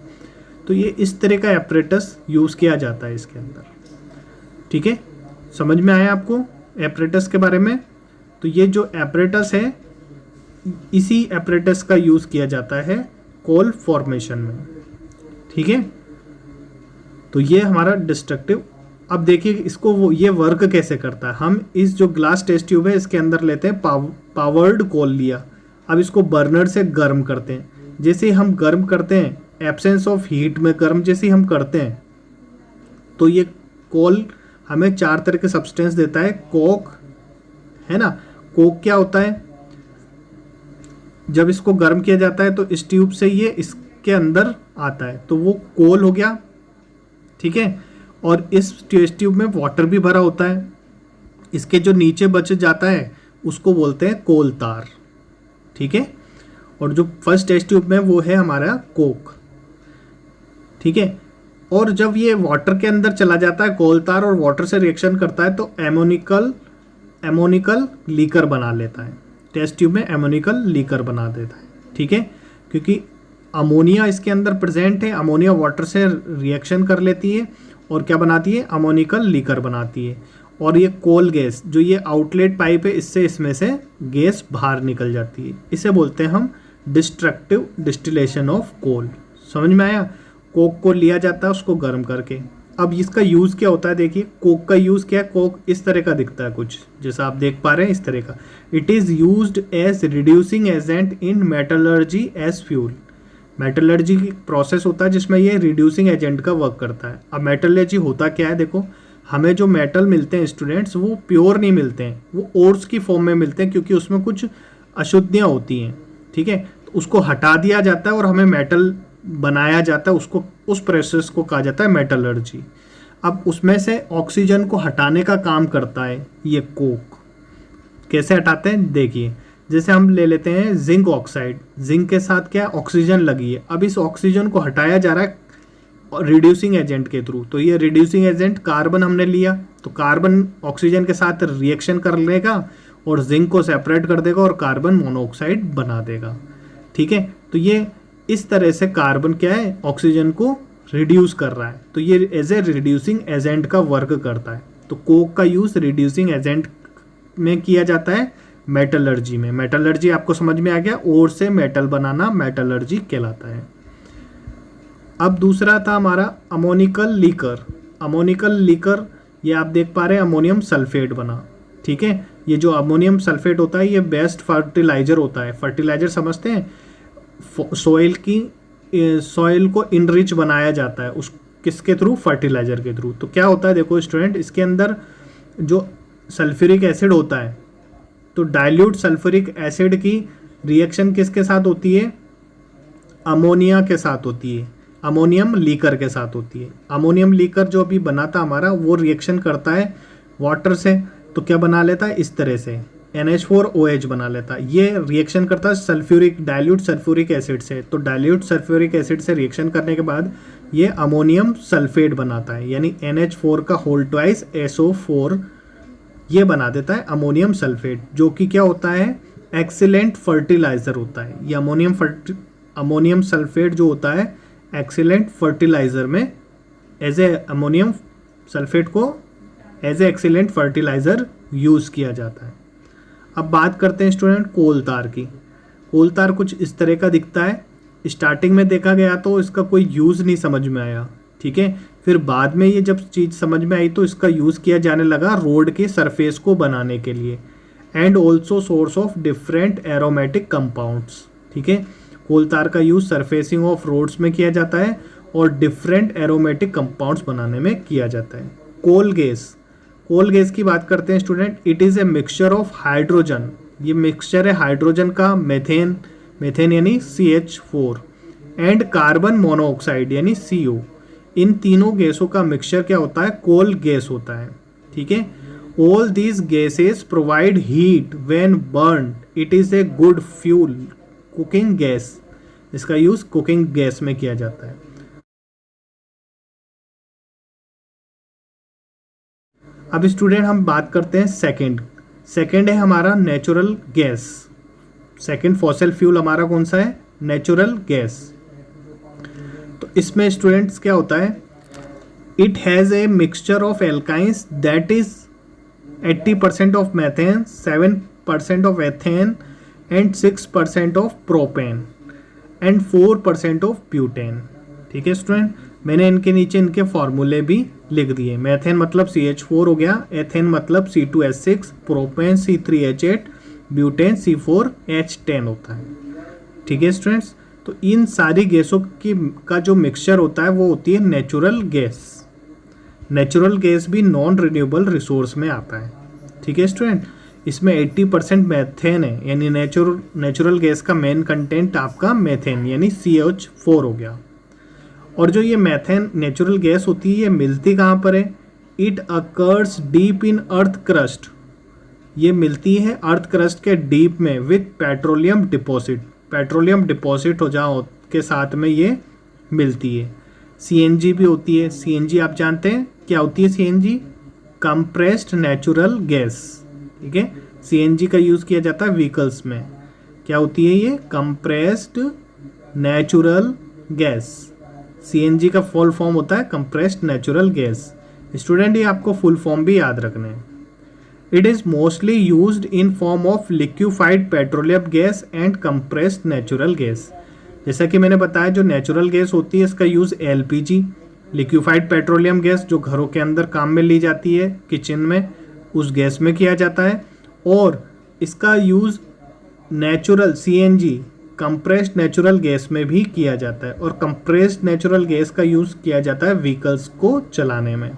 तो ये इस तरह का एपरेटस यूज़ किया जाता है इसके अंदर। ठीक है, समझ में आया आपको एपरेटस के बारे में? तो ये जो एपरेटस है, इसी एपरेटस का यूज़ किया जाता है कोल फॉर्मेशन में। ठीक है, तो ये हमारा डिस्ट्रक्टिव। अब देखिए इसको ये वर्क कैसे करता है। हम इस जो ग्लास टेस्ट ट्यूब है, इसके अंदर लेते हैं पावर्ड कोल लिया। अब इसको बर्नर से गर्म करते हैं। जैसे ही हम गर्म करते हैं, एब्सेंस ऑफ हीट में गर्म जैसे ही हम करते हैं, तो ये कोल हमें 4 तरह के सब्सटेंस देता है। कोक है ना, कोक क्या होता है? जब इसको गर्म किया जाता है तो इस ट्यूब से ये इसके अंदर आता है, तो वो कोल हो गया। ठीक है, और इस टेस्ट ट्यूब में वाटर भी भरा होता है। इसके जो नीचे बच जाता है उसको बोलते हैं कोल तार। ठीक है, और जो फर्स्ट टेस्ट ट्यूब में वो है हमारा कोक। ठीक है, और जब ये वाटर के अंदर चला जाता है कोल तार और वाटर से रिएक्शन करता है, तो एमोनिकल लीकर बना लेता है। टेस्ट ट्यूब में एमोनिकल लीकर बना देता है। ठीक है, क्योंकि अमोनिया इसके अंदर प्रेजेंट है। अमोनिया वाटर से रिएक्शन कर लेती है और क्या बनाती है? अमोनिकल लीकर बनाती है। और ये कोल गैस, जो ये आउटलेट पाइप है, इससे इसमें से गैस बाहर निकल जाती है। इसे बोलते हैं हम डिस्ट्रक्टिव डिस्टिलेशन ऑफ कोल। समझ में आया? कोक को लिया जाता है उसको गर्म करके। अब इसका यूज़ क्या होता है? देखिए कोक का यूज़ क्या है। कोक इस तरह का दिखता है कुछ, जैसा आप देख पा रहे हैं, इस तरह का। It is used as reducing agent in metallurgy as fuel. Metallurgy की प्रोसेस होता है जिसमें ये रिड्यूसिंग एजेंट का वर्क करता है। अब मेटलर्जी होता क्या है? देखो, हमें जो मेटल मिलते हैं स्टूडेंट्स, वो प्योर नहीं मिलते हैं, वो ओर्स की फॉर्म में मिलते हैं, क्योंकि उसमें कुछ अशुद्धियाँ होती हैं। ठीक है, तो उसको हटा दिया जाता है और हमें मेटल बनाया जाता है। उसको, उस प्रोसेस को कहा जाता है मेटलर्जी। अब उसमें से ऑक्सीजन को हटाने का काम करता है ये कोक। कैसे हटाते हैं? देखिए, जैसे हम ले लेते हैं जिंक ऑक्साइड। जिंक के साथ क्या ऑक्सीजन लगी है। अब इस ऑक्सीजन को हटाया जा रहा है रिड्यूसिंग एजेंट के थ्रू। तो ये रिड्यूसिंग एजेंट कार्बन हमने लिया, तो कार्बन ऑक्सीजन के साथ रिएक्शन कर लेगा और जिंक को सेपरेट कर देगा और कार्बन मोनोऑक्साइड बना देगा। ठीक है, तो ये इस तरह से कार्बन क्या है? ऑक्सीजन को रिड्यूस कर रहा है। तो ये एज ए रिड्यूसिंग एजेंट का वर्क करता है। तो कोक का यूज़ रिड्यूसिंग एजेंट में किया जाता है मेटलर्जी में। मेटलर्जी आपको समझ में आ गया, ओर से मेटल बनाना मेटलर्जी कहलाता है। अब दूसरा था हमारा अमोनिकल लीकर। अमोनिकल लीकर, ये आप देख पा रहे हैं, अमोनियम सल्फेट बना। ठीक है, ये जो अमोनियम सल्फेट होता है ये बेस्ट फर्टिलाइजर होता है। फर्टिलाइजर समझते हैं, सॉइल को इनरिच बनाया जाता है उस किसके थ्रू? फर्टिलाइजर के थ्रू। तो क्या होता है देखो स्टूडेंट, इसके अंदर जो सल्फ्यूरिक एसिड होता है, तो डाइल्यूट सल्फ्यूरिक एसिड की रिएक्शन किसके साथ होती है? अमोनिया के साथ होती है, अमोनियम लीकर के साथ होती है। अमोनियम लीकर जो अभी बना था हमारा, वो रिएक्शन करता है वाटर से, तो क्या बना लेता है? इस तरह से NH4OH बना लेता है। ये रिएक्शन करता है सल्फ्यूरिक, डाइल्यूट सल्फ्यूरिक एसिड से। तो डाइल्यूट सल्फ्यूरिक एसिड से रिएक्शन करने के बाद ये अमोनियम सल्फेट बनाता है, यानी NH4 का होल ट्वाइस SO4 ये बना देता है अमोनियम सल्फेट, जो कि क्या होता है? एक्सीलेंट फर्टिलाइज़र होता है। ये अमोनियम सल्फेट जो होता है एक्सीलेंट फर्टिलाइज़र में एज ए अमोनियम सल्फेट को as a excellent fertiliser use किया जाता है। अब बात करते हैं स्टूडेंट कोल तार की। कोल तार कुछ इस तरह का दिखता है। स्टार्टिंग में देखा गया तो इसका कोई यूज़ नहीं समझ में आया, ठीक है। फिर बाद में ये जब चीज़ समझ में आई तो इसका यूज़ किया जाने लगा रोड के सरफेस को बनाने के लिए, and also source of different aromatic compounds, ठीक है। कोल तार का यूज़ सरफेसिंग ऑफ रोड्स में किया जाता है और डिफरेंट एरोमेटिक कंपाउंड्स बनाने में किया जाता है। कोल गैस की बात करते हैं student. It is a mixture of hydrogen, ये मिक्सचर है हाइड्रोजन का, मेथेन यानी CH4 एंड कार्बन मोनोऑक्साइड यानी CO। इन तीनों गैसों का मिक्सचर क्या होता है? कोल गैस होता है, ठीक है। All these gases provide heat when burn, it is a good fuel, cooking gas. इसका यूज़ कुकिंग गैस में किया जाता है। अब स्टूडेंट हम बात करते हैं सेकंड है हमारा natural gas. Second fossil fuel हमारा कौन सा है? Natural gas. तो इसमें स्टूडेंट्स क्या होता है? It has a mixture of alkynes that is 80% of methane, 7% of ethane and 6% of propane and 4% of butane, ठीक है स्टूडेंट। मैंने इनके नीचे इनके फॉर्मूले भी लिख दिए। मैथेन मतलब CH4 हो गया, एथेन मतलब C2H6, propane C3H8, butane C4H10 होता है, ठीक है स्टूडेंट्स। तो इन सारी गैसों का जो मिक्सचर होता है वो होती है नेचुरल गैस। नेचुरल गैस भी नॉन रिन्यूएबल रिसोर्स में आता है, ठीक है स्टूडेंट। इसमें 80% मैथेन है, यानी नेचुरल गैस का मेन कंटेंट आपका मैथेन यानी CH4 हो गया। और जो ये मैथेन नेचुरल गैस होती है ये मिलती कहाँ पर है? It occurs deep in earth crust, ये मिलती है अर्थ क्रस्ट के डीप में विथ पेट्रोलियम डिपॉजिट हो जाओ के साथ में ये मिलती है। CNG भी होती है। CNG आप जानते हैं क्या होती है? CNG कंप्रेस्ड नेचुरल गैस, ठीक है। CNG का यूज़ किया जाता है व्हीकल्स में। क्या होती है ये? Compressed natural gas. CNG का फुल फॉर्म होता है कंप्रेस्ड नेचुरल गैस। स्टूडेंट ये आपको फुल फॉर्म भी याद रखना है। It is mostly used in form of liquefied petroleum gas and compressed natural gas. जैसा कि मैंने बताया जो नेचुरल गैस होती है इसका use LPG, liquefied petroleum gas जो घरों के अंदर काम में ली जाती है किचन में, उस गैस में किया जाता है। और इसका use natural CNG compressed natural gas में भी किया जाता है। और कंप्रेस्ड नेचुरल गैस का यूज़ किया जाता है व्हीकल्स को चलाने में।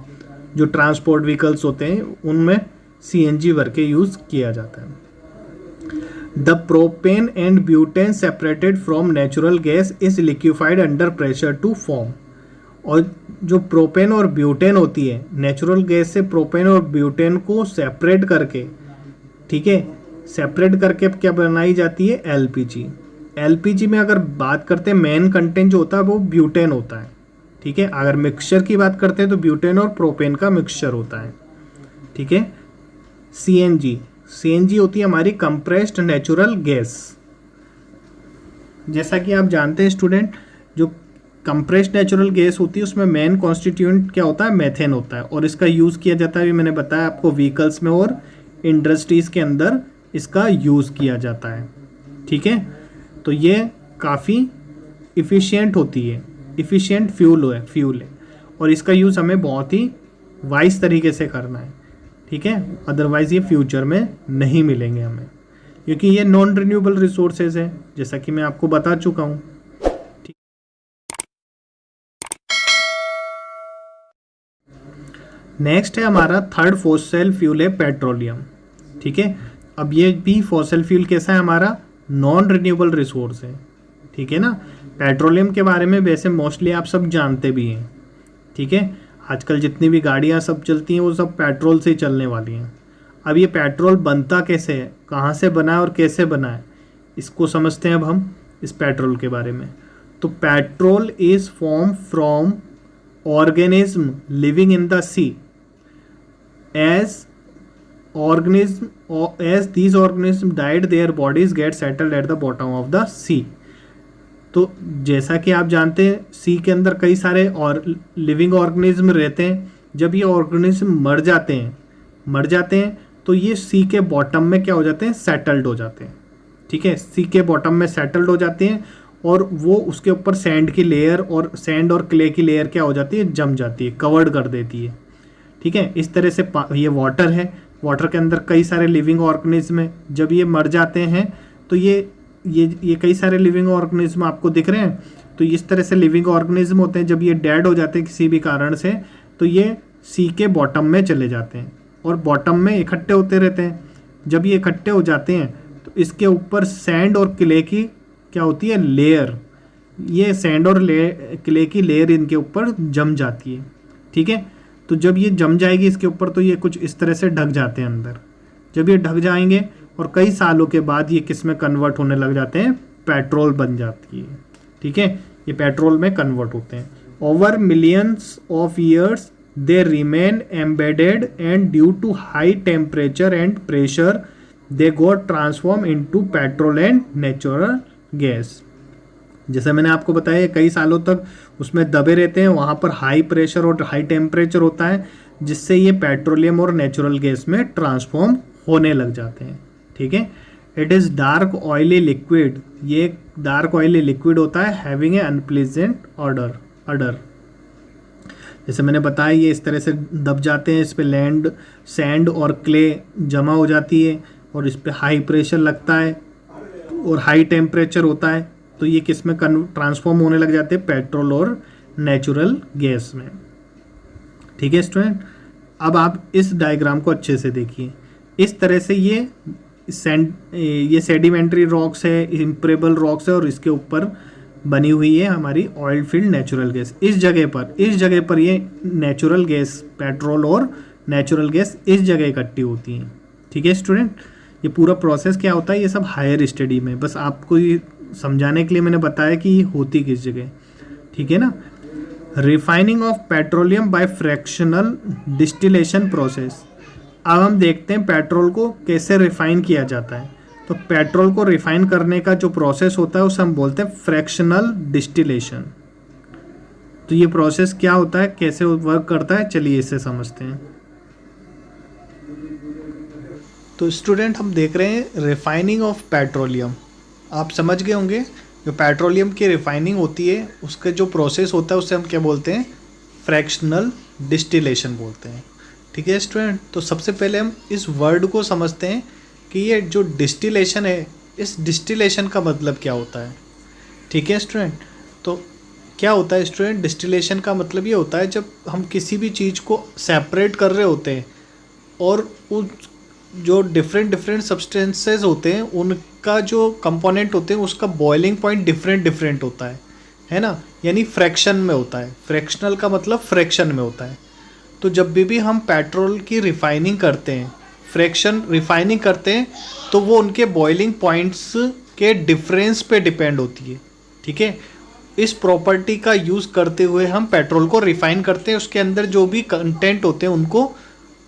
जो ट्रांसपोर्ट व्हीकल्स होते हैं उनमें CNG भर के यूज़ किया जाता है। The propane and butane separated from natural gas is liquefied under pressure to form. और जो प्रोपेन और ब्यूटेन होती है नेचुरल गैस से प्रोपेन और ब्यूटेन को सेपरेट करके, ठीक है, सेपरेट करके क्या बनाई जाती है? LPG। LPG में अगर बात करते हैं मेन कंटेंट जो होता है वो ब्यूटेन होता है, ठीक है। अगर मिक्सचर की बात करते हैं तो ब्यूटेन और प्रोपेन का मिक्सचर होता है, ठीक है। CNG होती है हमारी कंप्रेस्ड नेचुरल गैस। जैसा कि आप जानते हैं स्टूडेंट जो कंप्रेस्ड नेचुरल गैस होती है उसमें मेन कॉन्स्टिट्यूएंट क्या होता है? मेथेन होता है। और इसका यूज़ किया जाता है, भी मैंने बताया आपको, व्हीकल्स में और इंडस्ट्रीज़ के अंदर इसका यूज़ किया जाता है, ठीक है। तो ये काफ़ी इफ़िशियंट होती है, इफ़िशियंट फ्यूल है और इसका यूज़ हमें बहुत ही वाइज तरीके से करना है, ठीक है। अदरवाइज़ ये फ्यूचर में नहीं मिलेंगे हमें, क्योंकि ये नॉन रिन्यूएबल रिसोर्सेज है जैसा कि मैं आपको बता चुका हूँ। नेक्स्ट है हमारा थर्ड फॉसिल फ्यूल है पेट्रोलियम, ठीक है। अब ये भी फॉसिल फ्यूल कैसा है? हमारा नॉन रिन्यूएबल रिसोर्स है, ठीक है ना। पेट्रोलियम के बारे में वैसे मोस्टली आप सब जानते भी हैं, ठीक है। आजकल जितनी भी गाड़ियां सब चलती हैं वो सब पेट्रोल से ही चलने वाली हैं। अब ये पेट्रोल बनता कैसे है, कहाँ से बना है और कैसे बना है, इसको समझते हैं अब हम इस पेट्रोल के बारे में। तो petrol is form from organism living in the sea as these organisms died their bodies get settled at the bottom of the sea। तो जैसा कि आप जानते हैं सी के अंदर कई सारे और लिविंग ऑर्गेनिज्म रहते हैं, जब ये ऑर्गेनिज्म मर जाते हैं तो ये सी के बॉटम में क्या हो जाते हैं, सेटल्ड हो जाते हैं। ठीक है, सी के बॉटम में सेटल्ड हो जाते हैं और वो उसके ऊपर सैंड की लेयर और सैंड और क्ले की लेयर क्या हो जाती है, जम जाती है, कवर्ड कर देती है। ठीक है, इस तरह से ये वाटर है, वाटर के अंदर कई सारे लिविंग ऑर्गेनिज्म है। जब ये मर जाते हैं तो ये कई सारे लिविंग ऑर्गेनिज्म आपको दिख रहे हैं। तो इस तरह से लिविंग ऑर्गेनिज्म होते हैं। जब ये डेड हो जाते हैं किसी भी कारण से तो ये सी के बॉटम में चले जाते हैं और बॉटम में इकट्ठे होते रहते हैं। जब ये इकट्ठे हो जाते हैं तो इसके ऊपर सैंड और क्ले की क्या होती है, लेयर। ये सैंड और क्ले की लेयर इनके ऊपर जम जाती है। ठीक है, तो जब ये जम जाएगी इसके ऊपर तो ये कुछ इस तरह से ढक जाते हैं अंदर। जब ये ढक जाएंगे और कई सालों के बाद ये किस में कन्वर्ट होने लग जाते हैं, पेट्रोल बन जाती है। ठीक है, ये पेट्रोल में कन्वर्ट होते हैं। Over millions of years they remain embedded and due to high temperature and pressure they got transform into petrol and natural gas. जैसे मैंने आपको बताया कई सालों तक उसमें दबे रहते हैं, वहाँ पर हाई प्रेशर और हाई टेम्परेचर होता है जिससे ये पेट्रोलियम और नेचुरल गैस में ट्रांसफॉर्म होने लग जाते हैं। ठीक है, it is dark oily liquid, ये एक डार्क ऑयली लिक्विड होता है, हैविंग ए अनप्लीजेंट ऑर्डर। जैसे मैंने बताया ये इस तरह से दब जाते हैं, इस पे लैंड सैंड और क्ले जमा हो जाती है और इस पे हाई प्रेशर लगता है और हाई टेम्परेचर होता है तो ये किस में ट्रांसफॉर्म होने लग जाते हैं, पेट्रोल और नेचुरल गैस में। ठीक है स्टूडेंट, अब आप इस डायग्राम को अच्छे से देखिए। इस तरह से ये सेडिमेंट्री रॉक्स है, इम्प्रेबल रॉक्स है और इसके ऊपर बनी हुई है हमारी ऑयल फील्ड नेचुरल गैस। इस जगह पर ये नेचुरल गैस, पेट्रोल और नेचुरल गैस इस जगह इकट्ठी होती हैं। ठीक है स्टूडेंट, ये पूरा प्रोसेस क्या होता है, ये सब हायर स्टडी में, बस आपको ये समझाने के लिए मैंने बताया कि ये होती किस जगह। ठीक है ना। Refining of petroleum by fractional distillation process. अब हम देखते हैं पेट्रोल को कैसे रिफाइन किया जाता है। तो पेट्रोल को रिफाइन करने का जो प्रोसेस होता है उसे हम बोलते हैं फ्रैक्शनल डिस्टिलेशन। तो ये प्रोसेस क्या होता है, कैसे वर्क करता है, चलिए इसे समझते हैं। तो स्टूडेंट हम देख रहे हैं रिफाइनिंग ऑफ पेट्रोलियम। आप समझ गए होंगे जो पेट्रोलियम की रिफाइनिंग होती है उसका जो प्रोसेस होता है उसे हम क्या बोलते हैं, फ्रैक्शनल डिस्टिलेशन बोलते हैं। ठीक है स्टूडेंट, तो सबसे पहले हम इस वर्ड को समझते हैं कि ये जो डिस्टिलेशन है, इस डिस्टिलेशन का मतलब क्या होता है। ठीक है स्टूडेंट, तो क्या होता है स्टूडेंट, डिस्टिलेशन का मतलब ये होता है जब हम किसी भी चीज़ को सेपरेट कर रहे होते हैं और उस जो डिफरेंट सब्सटेंसेस होते हैं उनका जो कंपोनेंट होते हैं उसका बॉइलिंग पॉइंट डिफरेंट होता है ना, यानी फ्रैक्शन में होता है। फ्रैक्शनल का मतलब फ्रैक्शन में होता है। तो जब भी हम पेट्रोल की रिफाइनिंग करते हैं, रिफाइनिंग करते हैं तो वो उनके बॉइलिंग पॉइंट्स के डिफरेंस पे डिपेंड होती है। ठीक है, इस प्रॉपर्टी का यूज़ करते हुए हम पेट्रोल को रिफाइन करते हैं। उसके अंदर जो भी कंटेंट होते हैं उनको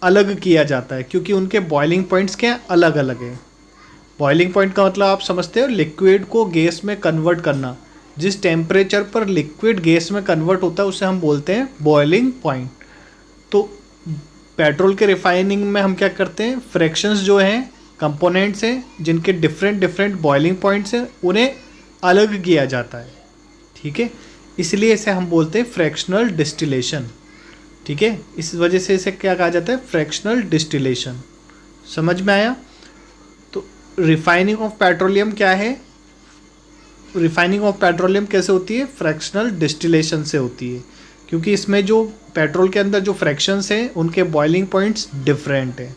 अलग किया जाता है क्योंकि उनके बॉइलिंग पॉइंट्स क्या अलग अलग है। बॉइलिंग पॉइंट का मतलब आप समझते हो, लिक्विड को गैस में कन्वर्ट करना। जिस टेम्परेचर पर लिक्विड गैस में कन्वर्ट होता है उसे हम बोलते हैं बॉइलिंग पॉइंट। तो पेट्रोल के रिफाइनिंग में हम क्या करते हैं, फ्रैक्शंस जो हैं, कंपोनेंट्स हैं जिनके डिफरेंट बॉइलिंग पॉइंट्स हैं, उन्हें अलग किया जाता है। ठीक है, इसलिए इसे हम बोलते हैं फ्रैक्शनल डिस्टिलेशन। ठीक है, इस वजह से इसे क्या कहा जाता है, फ्रैक्शनल डिस्टिलेशन। समझ में आया। तो रिफाइनिंग ऑफ पेट्रोलियम क्या है, रिफाइनिंग ऑफ पेट्रोलियम कैसे होती है, फ्रैक्शनल डिस्टिलेशन से होती है क्योंकि इसमें जो पेट्रोल के अंदर जो फ्रैक्शंस हैं उनके बॉइलिंग पॉइंट्स डिफरेंट है,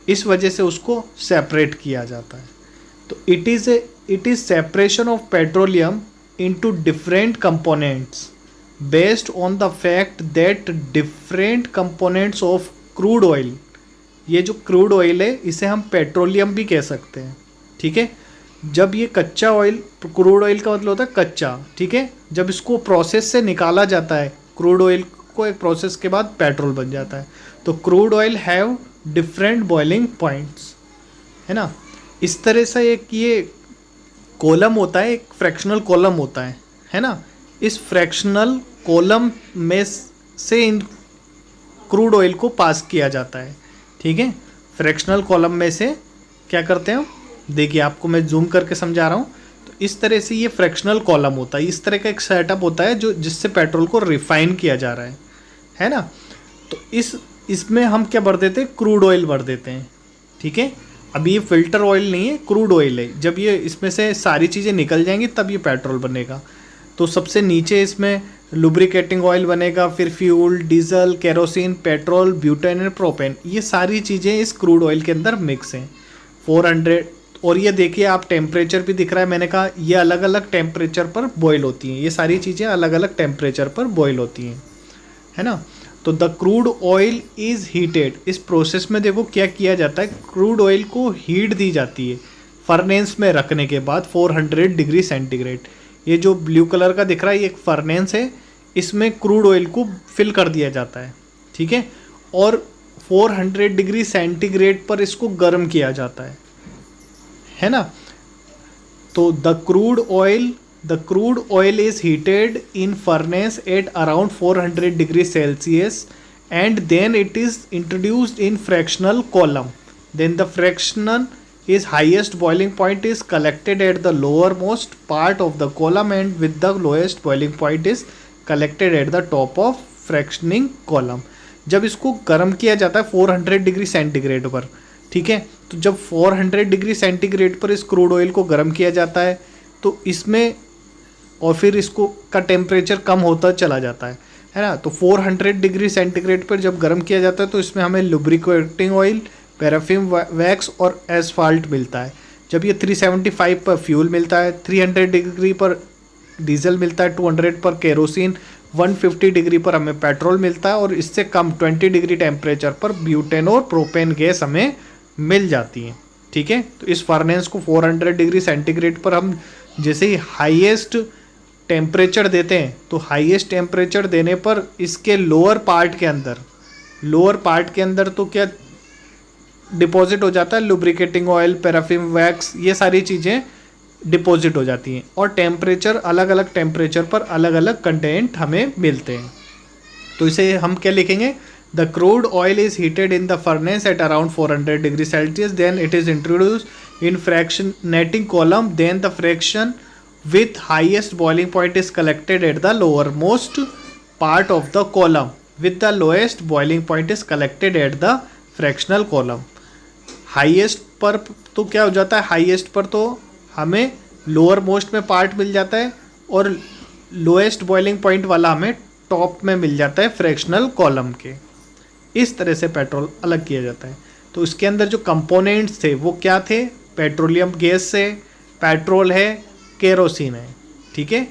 इस वजह से उसको सेपरेट किया जाता है। तो it is separation of petroleum into different components based on the fact that different components of crude oil, ये जो क्रूड ऑयल है इसे हम पेट्रोलियम भी कह सकते हैं। ठीक है, जब ये कच्चा ऑयल, क्रूड ऑयल का मतलब होता है कच्चा। ठीक है, जब इसको प्रोसेस से निकाला जाता है, क्रूड ऑयल को एक प्रोसेस के बाद पेट्रोल बन जाता है। तो crude oil have different boiling points, है ना। इस तरह से एक ये कॉलम होता है, एक फ्रैक्शनल कॉलम होता है ना। इस फ्रैक्शनल कॉलम में से क्रूड ऑयल को पास किया जाता है। ठीक है, फ्रैक्शनल कॉलम में से क्या करते हैं, देखिए आपको मैं जूम करके समझा रहा हूँ। तो इस तरह से ये फ्रैक्शनल कॉलम होता है, इस तरह का एक सेटअप होता है जो जिससे पेट्रोल को रिफाइन किया जा रहा है ना। तो इसमें हम क्या भर देते हैं, क्रूड ऑयल भर देते हैं। ठीक है, अब ये फिल्टर ऑयल नहीं है, क्रूड ऑयल है। जब ये इसमें से सारी चीज़ें निकल जाएंगी तब ये पेट्रोल बनेगा। तो सबसे नीचे इसमें लुब्रिकेटिंग ऑयल बनेगा, फिर fuel, diesel, kerosene, petrol, butane and propane, ये सारी चीज़ें इस क्रूड ऑयल के अंदर मिक्स हैं। 400, और ये देखिए आप टेम्परेचर भी दिख रहा है, मैंने कहा ये अलग अलग टेम्परेचर पर बॉयल होती हैं, ये सारी चीज़ें अलग अलग टेम्परेचर पर बॉयल होती हैं, है ना। तो the crude oil is heated, इस प्रोसेस में देखो क्या किया जाता है, क्रूड ऑयल को हीट दी जाती है फर्नेस में रखने के बाद 400 डिग्री सेंटीग्रेड। ये जो ब्लू कलर का दिख रहा है ये एक फर्नेस है, इसमें क्रूड ऑयल को फिल कर दिया जाता है। ठीक है, और 400 डिग्री सेंटीग्रेड पर इसको गर्म किया जाता है ना। तो the crude oil is heated in furnace at around 400 degree Celsius and then it is introduced in fractional column. Then the fractional is highest boiling point is collected at the lowermost part of the column and with the lowest boiling point is collected at the top of fractioning column। जब इसको गर्म किया जाता है 400 degree centigrade पर, ठीक है, तो जब 400 डिग्री सेंटीग्रेड पर इस क्रूड ऑयल को गर्म किया जाता है तो इसमें और फिर इसको का टेम्परेचर कम होता चला जाता है ना। तो 400 डिग्री सेंटीग्रेड पर जब गर्म किया जाता है तो इसमें हमें लुब्रिकेटिंग ऑयल, पैराफिन वैक्स और एसफाल्ट मिलता है। जब ये 375 पर फ्यूल मिलता है, 300 डिग्री पर डीजल मिलता है, 200 पर केरोसिन, 150 डिग्री पर हमें पेट्रोल मिलता है और इससे कम 20 डिग्री टेम्परेचर पर ब्यूटेन और प्रोपेन गैस हमें मिल जाती है। ठीक है, तो इस फर्नेस को 400 डिग्री सेंटीग्रेड पर हम जैसे ही हाईएस्ट टेम्परेचर देते हैं तो हाईएस्ट टेम्परेचर देने पर इसके लोअर पार्ट के अंदर तो क्या डिपॉजिट हो जाता है, लुब्रिकेटिंग ऑयल, पैराफिन वैक्स, ये सारी चीज़ें डिपॉजिट हो जाती हैं और टेम्परेचर अलग अलग टेम्परेचर पर अलग अलग कंटेंट हमें मिलते हैं। तो इसे हम क्या लिखेंगे, the crude oil is heated in the furnace at around 400 degree Celsius, then it is introduced in fractionating column, then the fraction with highest boiling point is collected at the lowermost part of the column with the lowest boiling point is collected at the fractional column। Highest पर तो क्या हो जाता है, highest पर तो हमें lower most में पार्ट मिल जाता है और लोएस्ट बॉइलिंग पॉइंट वाला हमें टॉप में मिल जाता है फ्रैक्शनल कॉलम के। इस तरह से पेट्रोल अलग किया जाता है। तो इसके अंदर जो कंपोनेंट्स थे वो क्या थे, पेट्रोलियम गैस से, पेट्रोल है, केरोसिन है। ठीक है,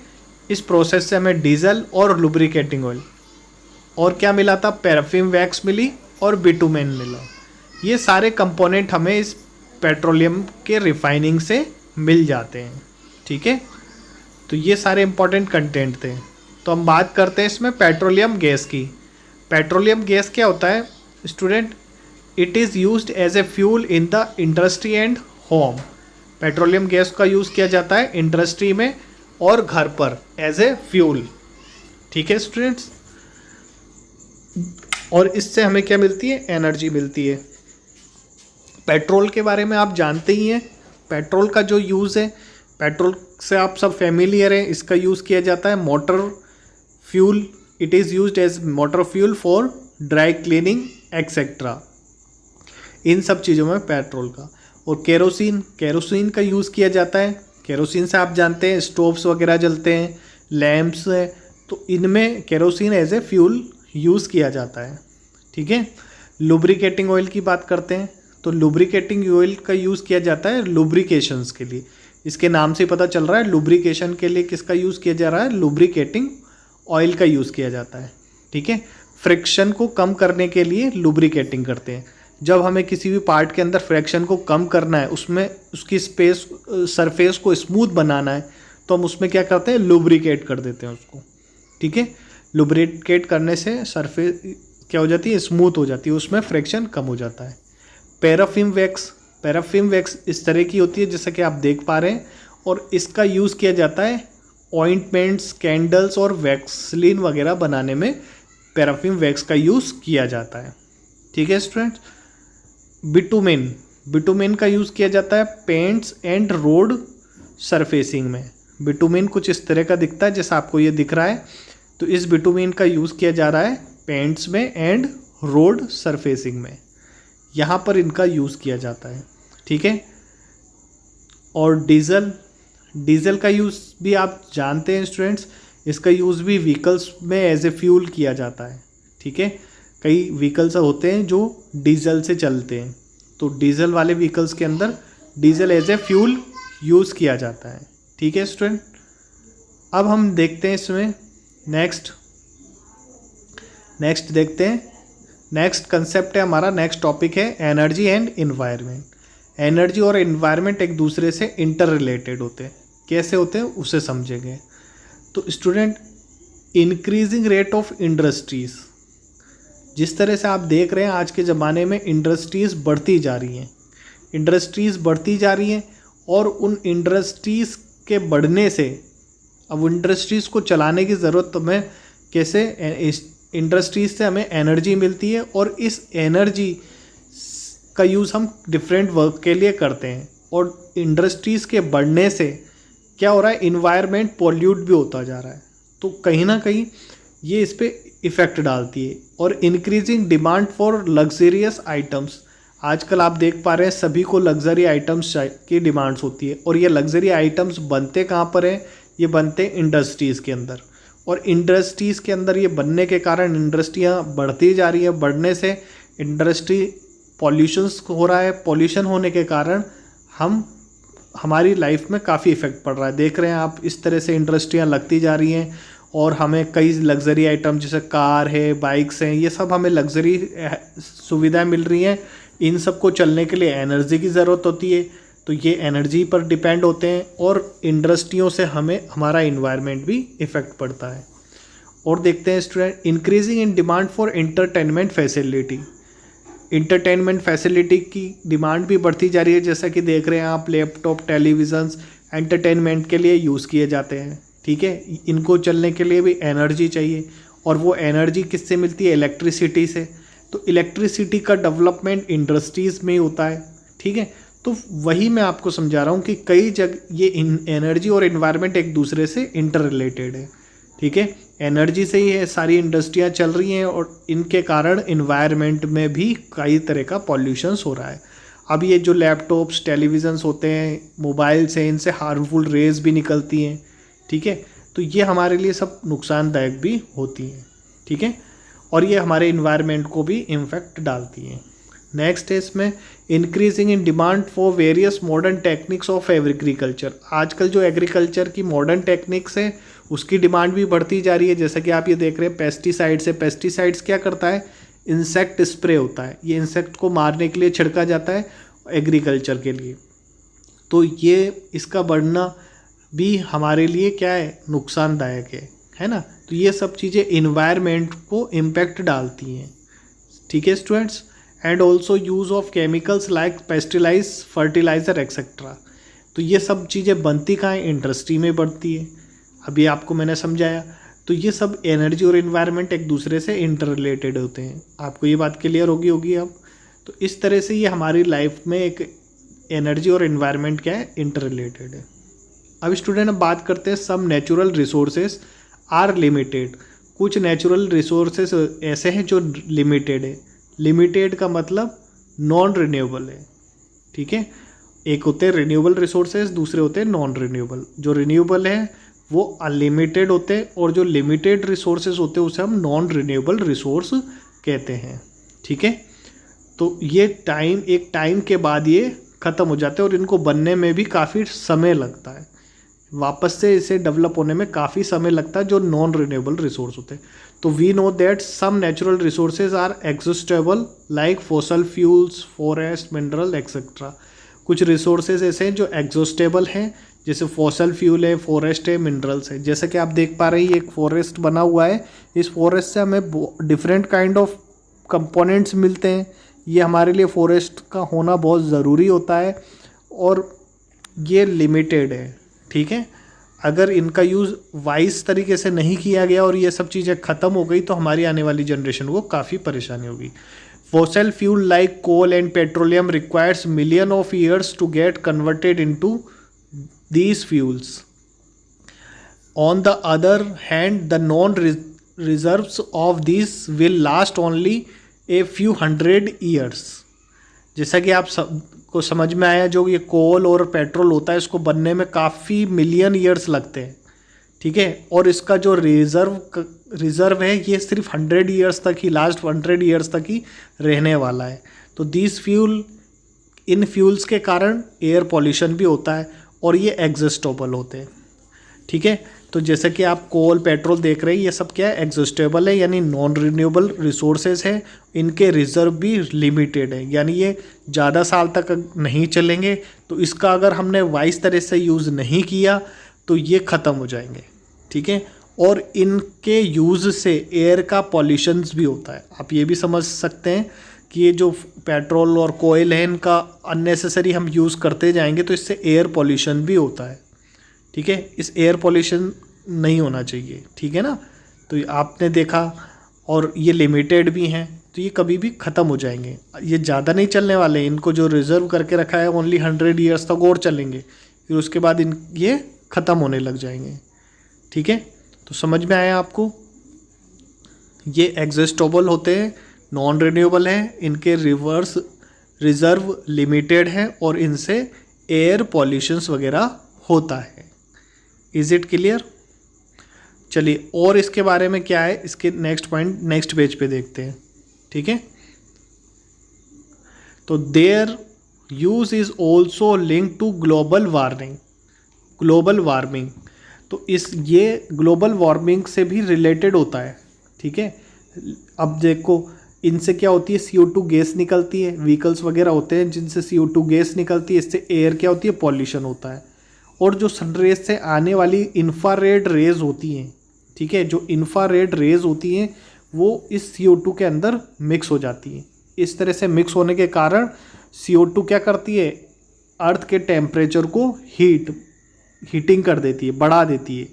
इस प्रोसेस से हमें डीजल और लुब्रिकेटिंग ऑयल और क्या मिला था, पैराफिन वैक्स मिली और बिटुमेन मिला। ये सारे कंपोनेंट हमें इस पेट्रोलियम के रिफाइनिंग से मिल जाते हैं। ठीक है, तो ये सारे इंपॉर्टेंट कंटेंट थे। तो हम बात करते हैं इसमें पेट्रोलियम गैस की। पेट्रोलियम गैस क्या होता है student, it is used as a fuel in the industry and home. Petroleum gas का यूज़ किया जाता है इंडस्ट्री में और घर पर एज ए फ्यूल। ठीक है स्टूडेंट्स, और इससे हमें क्या मिलती है, एनर्जी मिलती है। पेट्रोल के बारे में आप जानते ही हैं, पेट्रोल का जो यूज़ है, पेट्रोल से आप सब फैमिलियर हैं। इसका यूज़ किया जाता है motor fuel, it is used as motor fuel for dry cleaning etcetera, इन सब चीज़ों में पेट्रोल का। और केरोसिन का यूज़ किया जाता है। केरोसिन से आप जानते हैं स्टोव्स वगैरह जलते हैं, लैंप्स है, तो इनमें kerosene as a fuel use किया जाता है। ठीक है, लुब्रिकेटिंग ऑयल की बात करते हैं तो लुब्रिकेटिंग ऑयल का यूज़ किया जाता है लुब्रिकेशंस के लिए। इसके नाम से पता चल रहा है लुब्रिकेशन के लिए किसका यूज़ किया जा रहा है, लुब्रिकेटिंग ऑयल का यूज़ किया जाता है। ठीक है, फ्रिक्शन को कम करने के लिए लुब्रिकेटिंग करते हैं। जब हमें किसी भी पार्ट के अंदर फ्रैक्शन को कम करना है, उसमें उसकी सरफेस को स्मूथ बनाना है, तो हम उसमें क्या करते हैं, लुब्रिकेट कर देते हैं उसको। ठीक है, लुब्रिकेट करने से सरफेस क्या हो जाती है, स्मूथ हो जाती है, उसमें फ्रैक्शन कम हो जाता है। पैराफिन वैक्स इस तरह की होती है जैसा कि आप देख पा रहे हैं, और इसका यूज़ किया जाता है ऑइंटमेंट्स, कैंडल्स और वैक्सलिन वगैरह बनाने में पैराफिन वैक्स का यूज़ किया जाता है। ठीक है स्टूडेंट्स। बिटुमेन का यूज़ किया जाता है पेंट्स एंड रोड सरफेसिंग में। बिटुमेन कुछ इस तरह का दिखता है जैसा आपको ये दिख रहा है। तो इस बिटुमेन का यूज़ किया जा रहा है पेंट्स में एंड रोड सरफेसिंग में, यहाँ पर इनका यूज़ किया जाता है। ठीक है। और डीजल का यूज़ भी आप जानते हैं स्टूडेंट्स, इसका यूज़ भी व्हीकल्स में एज ए फ्यूल किया जाता है। ठीक है। कई व्हीकल्स होते हैं जो डीजल से चलते हैं, तो डीजल वाले व्हीकल्स के अंदर diesel as a fuel use किया जाता है। ठीक है स्टूडेंट। अब हम देखते हैं इसमें नेक्स्ट देखते हैं। नेक्स्ट कंसेप्ट है हमारा, नेक्स्ट टॉपिक है एनर्जी एंड इन्वायरमेंट। एनर्जी और इन्वायरमेंट एक दूसरे से इंटर रिलेटेड होते हैं। कैसे होते हैं उसे समझेंगे। तो student, increasing rate of industries, जिस तरह से आप देख रहे हैं आज के ज़माने में इंडस्ट्रीज़ बढ़ती जा रही हैं और उन इंडस्ट्रीज़ के बढ़ने से अब इंडस्ट्रीज़ को चलाने की ज़रूरत तो हमें कैसे, इंडस्ट्रीज़ से हमें एनर्जी मिलती है और इस एनर्जी का यूज़ हम डिफरेंट वर्क के लिए करते हैं। और इंडस्ट्रीज़ के बढ़ने से क्या हो रहा है, इन्वायरमेंट पॉल्यूट भी होता जा रहा है। तो कहीं ना कहीं ये इस पर इफ़ेक्ट डालती है। और increasing demand for luxurious items, आजकल आप देख पा रहे हैं सभी को लग्जरी आइटम्स की डिमांड्स होती है। और ये लग्जरी आइटम्स बनते कहाँ पर हैं, ये बनते इंडस्ट्रीज़ के अंदर। और इंडस्ट्रीज़ के अंदर ये बनने के कारण इंडस्ट्रियाँ बढ़ती जा रही हैं। बढ़ने से इंडस्ट्री पॉल्यूशंस हो रहा है। पॉल्यूशन होने के कारण हमारी लाइफ में काफ़ी इफ़ेक्ट पड़ रहा है। देख रहे हैं आप, इस तरह से इंडस्ट्रियाँ लगती जा रही हैं और हमें कई लग्जरी आइटम जैसे कार है, बाइक्स हैं, ये सब हमें लग्जरी सुविधाएं मिल रही हैं। इन सब को चलने के लिए एनर्जी की ज़रूरत होती है, तो ये एनर्जी पर डिपेंड होते हैं। और इंडस्ट्रियों से हमें हमारा इन्वायरमेंट भी इफ़ेक्ट पड़ता है। और देखते हैं student, increasing in demand for entertainment facility. Entertainment facility की डिमांड भी बढ़ती जा रही है। जैसा कि देख रहे हैं आप, लैपटॉप, टेलीविज़न्स एंटरटेनमेंट के लिए यूज़ किए जाते हैं। ठीक है। इनको चलने के लिए भी एनर्जी चाहिए और वो एनर्जी किससे मिलती है, इलेक्ट्रिसिटी से। तो इलेक्ट्रिसिटी का डेवलपमेंट इंडस्ट्रीज़ में ही होता है। ठीक है। तो वही मैं आपको समझा रहा हूँ कि कई जगह ये एनर्जी और इन्वायरमेंट एक दूसरे से इंटर रिलेटेड है। ठीक है। एनर्जी से ही है सारी इंडस्ट्रियाँ चल रही हैं और इनके कारण इन्वायरमेंट में भी कई तरह का पॉल्यूशंस हो रहा है। अब ये जो लैपटॉप्स, टेलीविज़न्स होते हैं, मोबाइल्स हैं, इनसे हार्मफुल रेज भी निकलती हैं। ठीक है। तो ये हमारे लिए सब नुकसानदायक भी होती हैं। ठीक है। और ये हमारे इन्वायरमेंट को भी इम्फेक्ट डालती हैं। नेक्स्ट है इसमें increasing in demand for various modern techniques of agriculture. आजकल जो एग्रीकल्चर की मॉडर्न टेक्निक्स है उसकी डिमांड भी बढ़ती जा रही है। जैसा कि आप ये देख रहे हैं पेस्टिसाइड्स है। पेस्टिसाइड्स क्या करता है, इंसेक्ट स्प्रे होता है, ये इंसेक्ट को मारने के लिए छिड़का जाता है एग्रीकल्चर के लिए। तो ये इसका बढ़ना भी हमारे लिए क्या है, नुकसानदायक है ना। तो ये सब चीज़ें इन्वायरमेंट को इम्पेक्ट डालती हैं। ठीक है students. And also use of chemicals like pesticides, fertiliser etcetera. तो ये सब चीज़ें बनती कहाँ है, इंडस्ट्री में बढ़ती है। अभी आपको मैंने समझाया। तो ये सब एनर्जी और इन्वायरमेंट एक दूसरे से इंटर रिलेटेड होते हैं। आपको ये बात क्लियर होगी अब। तो इस तरह से ये हमारी लाइफ में एक एनर्जी और इन्वायरमेंट क्या है, इंटर रिलेटेड है। अब स्टूडेंट अब बात करते हैं सब नेचुरल रिसोर्सेज आर लिमिटेड। कुछ नेचुरल रिसोर्सेज ऐसे हैं जो लिमिटेड है। लिमिटेड का मतलब नॉन रिन्यूएबल है। ठीक है। एक होते हैं रिन्यूएबल रिसोर्सेज, दूसरे होते हैं नॉन रिन्यूएबल। जो रिन्यूएबल है वो अनलिमिटेड होते हैं और जो लिमिटेड रिसोर्सेज होते हैं उसे हम नॉन रिन्यूएबल रिसोर्स कहते हैं। ठीक है। तो ये एक टाइम के बाद ये ख़त्म हो जाते हैं और इनको बनने में भी काफ़ी समय लगता है। वापस से इसे डेवलप होने में काफ़ी समय लगता है जो नॉन रिन्यूएबल रिसोर्स होते हैं। तो we know that some natural resources are exhaustible like fossil fuels, forest, mineral etcetera. कुछ रिसोर्सेज ऐसे हैं जो एग्जॉस्टेबल हैं, जैसे फॉसल फ्यूल है, फॉरेस्ट है, मिनरल्स है। जैसे कि आप देख पा रहे हैं ये एक फॉरेस्ट बना हुआ है। इस फॉरेस्ट से हमें डिफरेंट काइंड ऑफ कंपोनेंट्स मिलते हैं। ये हमारे लिए फॉरेस्ट का होना बहुत ज़रूरी होता है और ये लिमिटेड है। ठीक है। अगर इनका यूज़ वाइज तरीके से नहीं किया गया और ये सब चीज़ें ख़त्म हो गई तो हमारी आने वाली जनरेशन को काफ़ी परेशानी होगी। Fossil fuel like coal and petroleum requires million of years to get converted into these fuels. On the other hand the known reserves of this will last only a few hundred years. जैसा कि आप को समझ में आया, जो ये कोल और पेट्रोल होता है इसको बनने में काफ़ी मिलियन ईयर्स लगते हैं, ठीक है, और इसका जो रिज़र्व है ये सिर्फ 100 ईयर्स तक ही, लास्ट 100 ईयर्स तक ही रहने वाला है। तो दिस फ्यूल, इन फ्यूल्स के कारण एयर पॉल्यूशन भी होता है और ये एग्जिस्टेबल होते हैं, ठीक है। तो जैसे कि आप कोल पेट्रोल देख रहे हैं, ये सब क्या है, एग्जिस्टेबल है, यानी नॉन रिन्यूएबल रिसोर्सेज है, इनके रिजर्व भी लिमिटेड है, यानी ये ज़्यादा साल तक नहीं चलेंगे। तो इसका अगर हमने वाइस तरह से यूज़ नहीं किया तो ये ख़त्म हो जाएंगे, ठीक है। और इनके यूज़ से एयर का पॉल्यूशंस भी होता है। आप ये भी समझ सकते हैं कि ये जो पेट्रोल और कोयल है इनका अननेसेसरी हम यूज़ करते जाएंगे तो इससे एयर पॉल्यूशन भी होता है, ठीक है। इस एयर पॉल्यूशन नहीं होना चाहिए, ठीक है ना। तो ये आपने देखा, और ये लिमिटेड भी हैं तो ये कभी भी ख़त्म हो जाएंगे, ये ज़्यादा नहीं चलने वाले। इनको जो रिज़र्व करके रखा है ओनली 100 ईयर्स तक और चलेंगे, फिर उसके बाद ये ख़त्म होने लग जाएंगे, ठीक है। तो समझ में आया आपको, ये एग्जिस्टेबल होते हैं, नॉन रिन्यूएबल हैं, इनके रिज़र्व लिमिटेड है और इनसे एयर पॉल्यूशंस वगैरह होता है। Is it clear? चलिए, और इसके बारे में क्या है, इसके नेक्स्ट पॉइंट नेक्स्ट पेज पे देखते हैं, ठीक है। तो their use is also link to global warming. तो ये ग्लोबल वार्मिंग से भी रिलेटेड होता है, ठीक है। अब देखो, इनसे क्या होती है, CO2 गैस निकलती है, व्हीकल्स वगैरह होते हैं जिनसे CO2 गैस निकलती है, इससे एयर क्या होती है, पॉल्यूशन होता है। और जो सनरेज से आने वाली इंफ्रारेड रेज होती हैं, ठीक है, जो इंफ्रारेड रेज होती हैं वो इस CO2 के अंदर मिक्स हो जाती हैं। इस तरह से मिक्स होने के कारण CO2 क्या करती है, अर्थ के टेम्परेचर को हीटिंग कर देती है, बढ़ा देती है,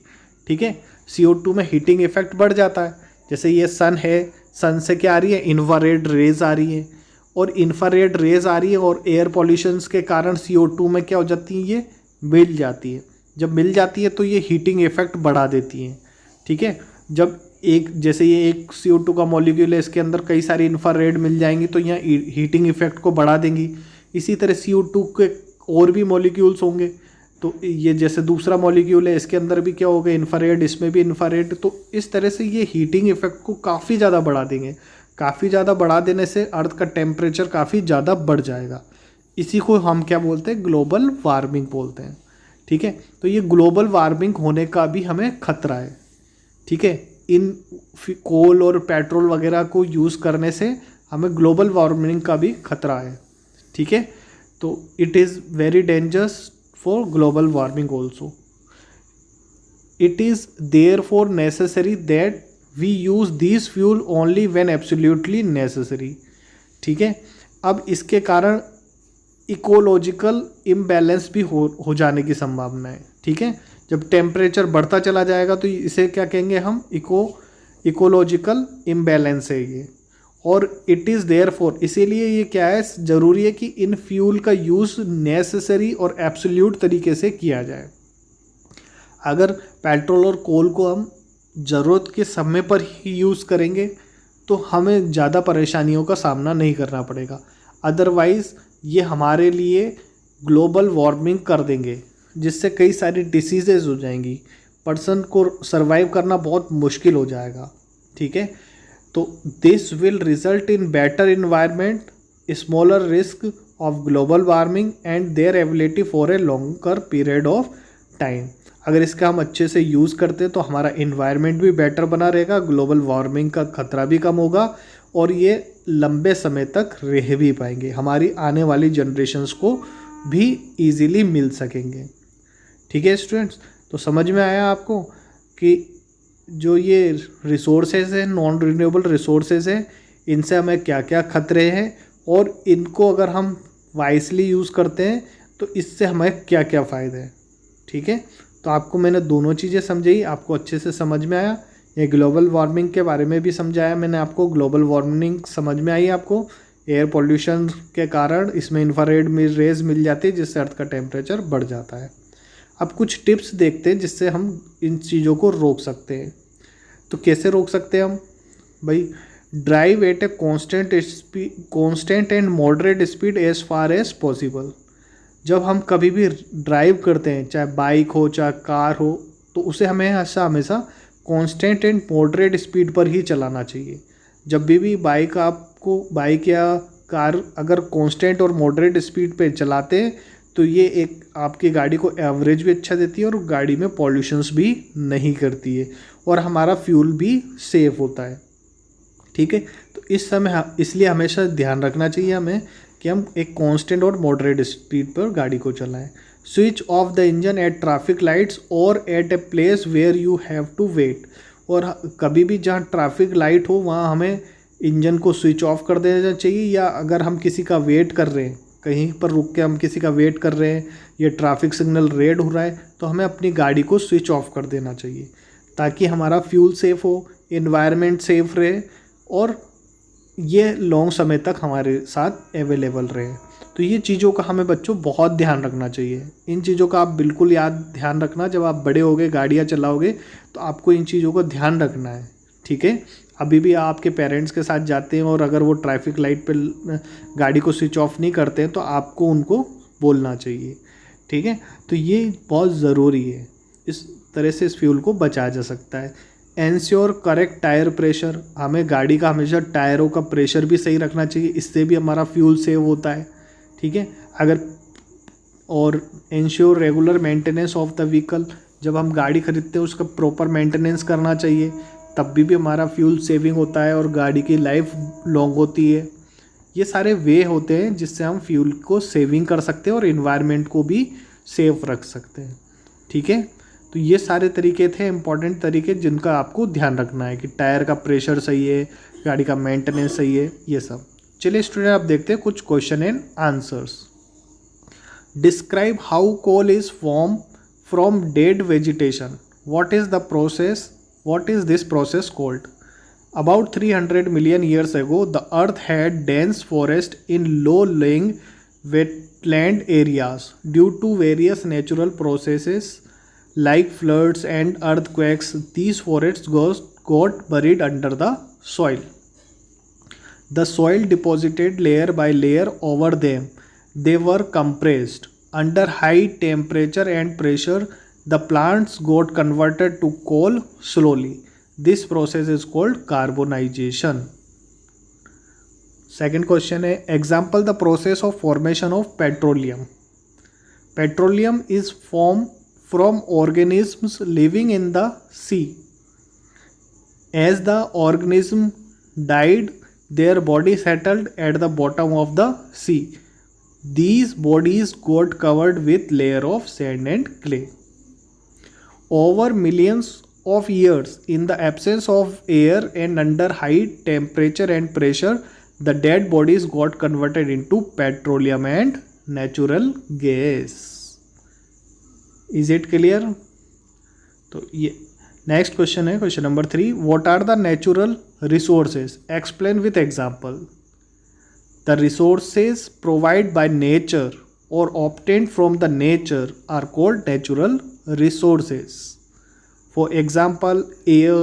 ठीक है। CO2 में हीटिंग इफेक्ट बढ़ जाता है। जैसे ये सन है, सन से क्या आ रही है, इंफ्रारेड रेज आ रही है, और इंफ्रारेड रेज आ रही है और एयर पॉल्यूशंस के कारण CO2 में क्या हो जाती है, ये मिल जाती है। जब मिल जाती है तो ये हीटिंग इफेक्ट बढ़ा देती है, ठीक है। जब जैसे ये एक CO2 का मॉलिक्यूल है, इसके अंदर कई सारी इंफ्रारेड मिल जाएंगी तो यहाँ हीटिंग इफेक्ट को बढ़ा देंगी। इसी तरह CO2 के और भी मॉलिक्यूल्स होंगे, तो ये जैसे दूसरा मॉलिक्यूल है, इसके अंदर भी क्या होगा, इंफ्रारेड, इसमें भी इंफ्रारेड। तो इस तरह से ये हीटिंग इफेक्ट को काफ़ी ज़्यादा बढ़ा देंगे। काफ़ी ज़्यादा बढ़ा देने से अर्थ का टेम्परेचर काफ़ी ज़्यादा बढ़ जाएगा। इसी को हम क्या बोलते हैं, ग्लोबल वार्मिंग बोलते हैं, ठीक है। तो ये ग्लोबल वार्मिंग होने का भी हमें खतरा है, ठीक है। इन कोल और पेट्रोल वगैरह को यूज़ करने से हमें ग्लोबल वार्मिंग का भी खतरा है, ठीक है। तो it is very dangerous for global warming also. It is therefore necessary that we use this fuel only when absolutely necessary, ठीक है। अब इसके कारण इकोलॉजिकल इम्बैलेंस भी हो जाने की संभावना है, ठीक है। जब टेम्परेचर बढ़ता चला जाएगा तो इसे क्या कहेंगे हम, इकोलॉजिकल इम्बैलेंस है ये। और इट इज़ देयर फॉर, इसीलिए ये क्या है, ज़रूरी है कि इन फ्यूल का यूज़ नेसेसरी और एब्सोल्यूट तरीके से किया जाए। अगर पेट्रोल और कोल को हम ज़रूरत के समय पर ही यूज़ करेंगे तो हमें ज़्यादा परेशानियों का सामना नहीं करना पड़ेगा। अदरवाइज़ ये हमारे लिए ग्लोबल वार्मिंग कर देंगे, जिससे कई सारी डिसीज़ेज हो जाएंगी, पर्सन को सरवाइव करना बहुत मुश्किल हो जाएगा, ठीक है। तो this will result in better environment, smaller risk of global warming and their ability for a longer period of time. अगर इसका हम अच्छे से यूज़ करते हैं तो हमारा इन्वायरमेंट भी बेटर बना रहेगा, ग्लोबल वार्मिंग का खतरा भी कम होगा और ये लंबे समय तक रह भी पाएंगे, हमारी आने वाली जनरेशन्स को भी ईज़िली मिल सकेंगे, ठीक है स्टूडेंट्स। तो समझ में आया आपको कि जो ये रिसोर्सेज हैं, नॉन रिन्यूएबल रिसोर्सेज हैं, इनसे हमें क्या क्या खतरे हैं और इनको अगर हम वाइसली यूज़ करते हैं तो इससे हमें क्या क्या फ़ायदे हैं, ठीक है। तो आपको मैंने दोनों चीज़ें समझाई, आपको अच्छे से समझ में आया। ये ग्लोबल वार्मिंग के बारे में भी समझाया मैंने आपको, ग्लोबल वार्मिंग समझ में आई आपको। एयर पोल्यूशन के कारण इसमें इंफ्रारेड रेज मिल जाती है जिससे अर्थ का टेम्परेचर बढ़ जाता है। अब कुछ टिप्स देखते हैं जिससे हम इन चीज़ों को रोक सकते हैं। तो कैसे रोक सकते हैं हम भाई? Drive at a constant and moderate speed as far as possible. जब हम कभी भी ड्राइव करते हैं, चाहे बाइक हो चाहे कार हो, तो उसे हमें हमेशा कांस्टेंट एंड मॉडरेट स्पीड पर ही चलाना चाहिए। जब भी बाइक या कार अगर कांस्टेंट और मॉडरेट स्पीड पे चलाते हैं तो ये एक आपकी गाड़ी को एवरेज भी अच्छा देती है और गाड़ी में पॉल्यूशंस भी नहीं करती है और हमारा फ्यूल भी सेफ होता है। ठीक है, तो इस समय इसलिए हमेशा ध्यान रखना चाहिए हमें कि हम एक कांस्टेंट और मॉडरेट स्पीड पर गाड़ी को चलाएं। Switch off the engine at traffic lights और at a place where you have to wait. और कभी भी जहाँ ट्रैफिक लाइट हो वहाँ हमें इंजन को स्विच ऑफ कर देना चाहिए, या अगर हम किसी का वेट कर रहे हैं, कहीं पर रुक के हम किसी का वेट कर रहे हैं, ये ट्रैफिक सिग्नल रेड हो रहा है, तो हमें अपनी गाड़ी को स्विच ऑफ कर देना चाहिए ताकि हमारा फ्यूल सेफ हो, एनवायरनमेंट सेफ रहे और ये लॉन्ग समय तक हमारे साथ अवेलेबल रहे। तो ये चीज़ों का हमें बच्चों बहुत ध्यान रखना चाहिए। इन चीज़ों का आप बिल्कुल ध्यान रखना, जब आप बड़े होगे गाड़ियाँ चलाओगे तो आपको इन चीज़ों को ध्यान रखना है। ठीक है, अभी भी आपके पेरेंट्स के साथ जाते हैं और अगर वो ट्रैफिक लाइट पे गाड़ी को स्विच ऑफ नहीं करते हैं तो आपको उनको बोलना चाहिए। ठीक है, तो ये बहुत ज़रूरी है, इस तरह से इस फ्यूल को बचाया जा सकता है। Ensure correct tyre pressure. हमें गाड़ी का हमेशा टायरों का प्रेशर भी सही रखना चाहिए, इससे भी हमारा फ्यूल सेव होता है। ठीक है, और ensure regular maintenance of the vehicle. जब हम गाड़ी खरीदते हैं उसका प्रॉपर मेंटेनेंस करना चाहिए, तब भी हमारा फ्यूल सेविंग होता है और गाड़ी की लाइफ लॉन्ग होती है। ये सारे वे होते हैं जिससे हम फ्यूल को सेविंग कर सकते हैं और इन्वायरमेंट को भी सेफ रख सकते हैं। ठीक है, तो ये सारे तरीके थे इंपॉर्टेंट तरीके जिनका आपको ध्यान रखना है कि टायर का प्रेशर सही है, गाड़ी का मेंटेनेंस सही है, ये सब। चलिए स्टूडेंट, आप देखते हैं कुछ question and answers. Describe how coal is form from dead vegetation. What is the process? What is this process called? About 300 million years ago, the earth had dense forest in low-lying wetland areas. Due to various natural processes like floods and earthquakes, these forests got buried under the soil. The soil deposited layer by layer over them. They were compressed. Under high temperature and pressure, the plants got converted to coal slowly. This process is called carbonization. Second question है, example the process of formation of petroleum. Petroleum is formed from organisms living in the sea. As the organism died, their body settled at the bottom of the sea. These bodies got covered with layer of sand and clay. Over millions of years, in the absence of air and under high temperature and pressure, the dead bodies got converted into petroleum and natural gas. Is it clear? तो ये next question है, question number 3. What are the natural resources? Explain with example. The resources provided by nature or obtained from the nature are called natural resources. For example, air,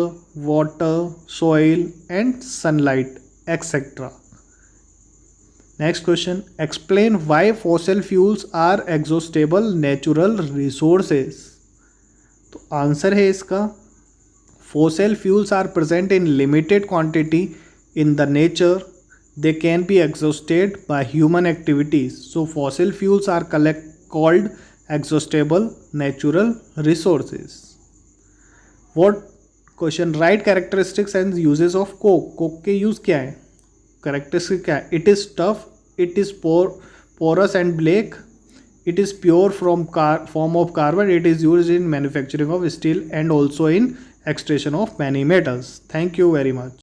water, soil and sunlight, etc. Next question, explain why fossil fuels are exhaustible natural resources. तो answer है इसका, fossil fuels are present in limited quantity in the nature. They can be exhausted by human activities. So fossil fuels are called exhaustible natural resources. What question? Write characteristics and uses of coke. Coke के use क्या है, characteristic क्या है? It is tough, it is porous and black, it is pure from form of carbon, it is used in manufacturing of steel and also in extraction of many metals. Thank you very much.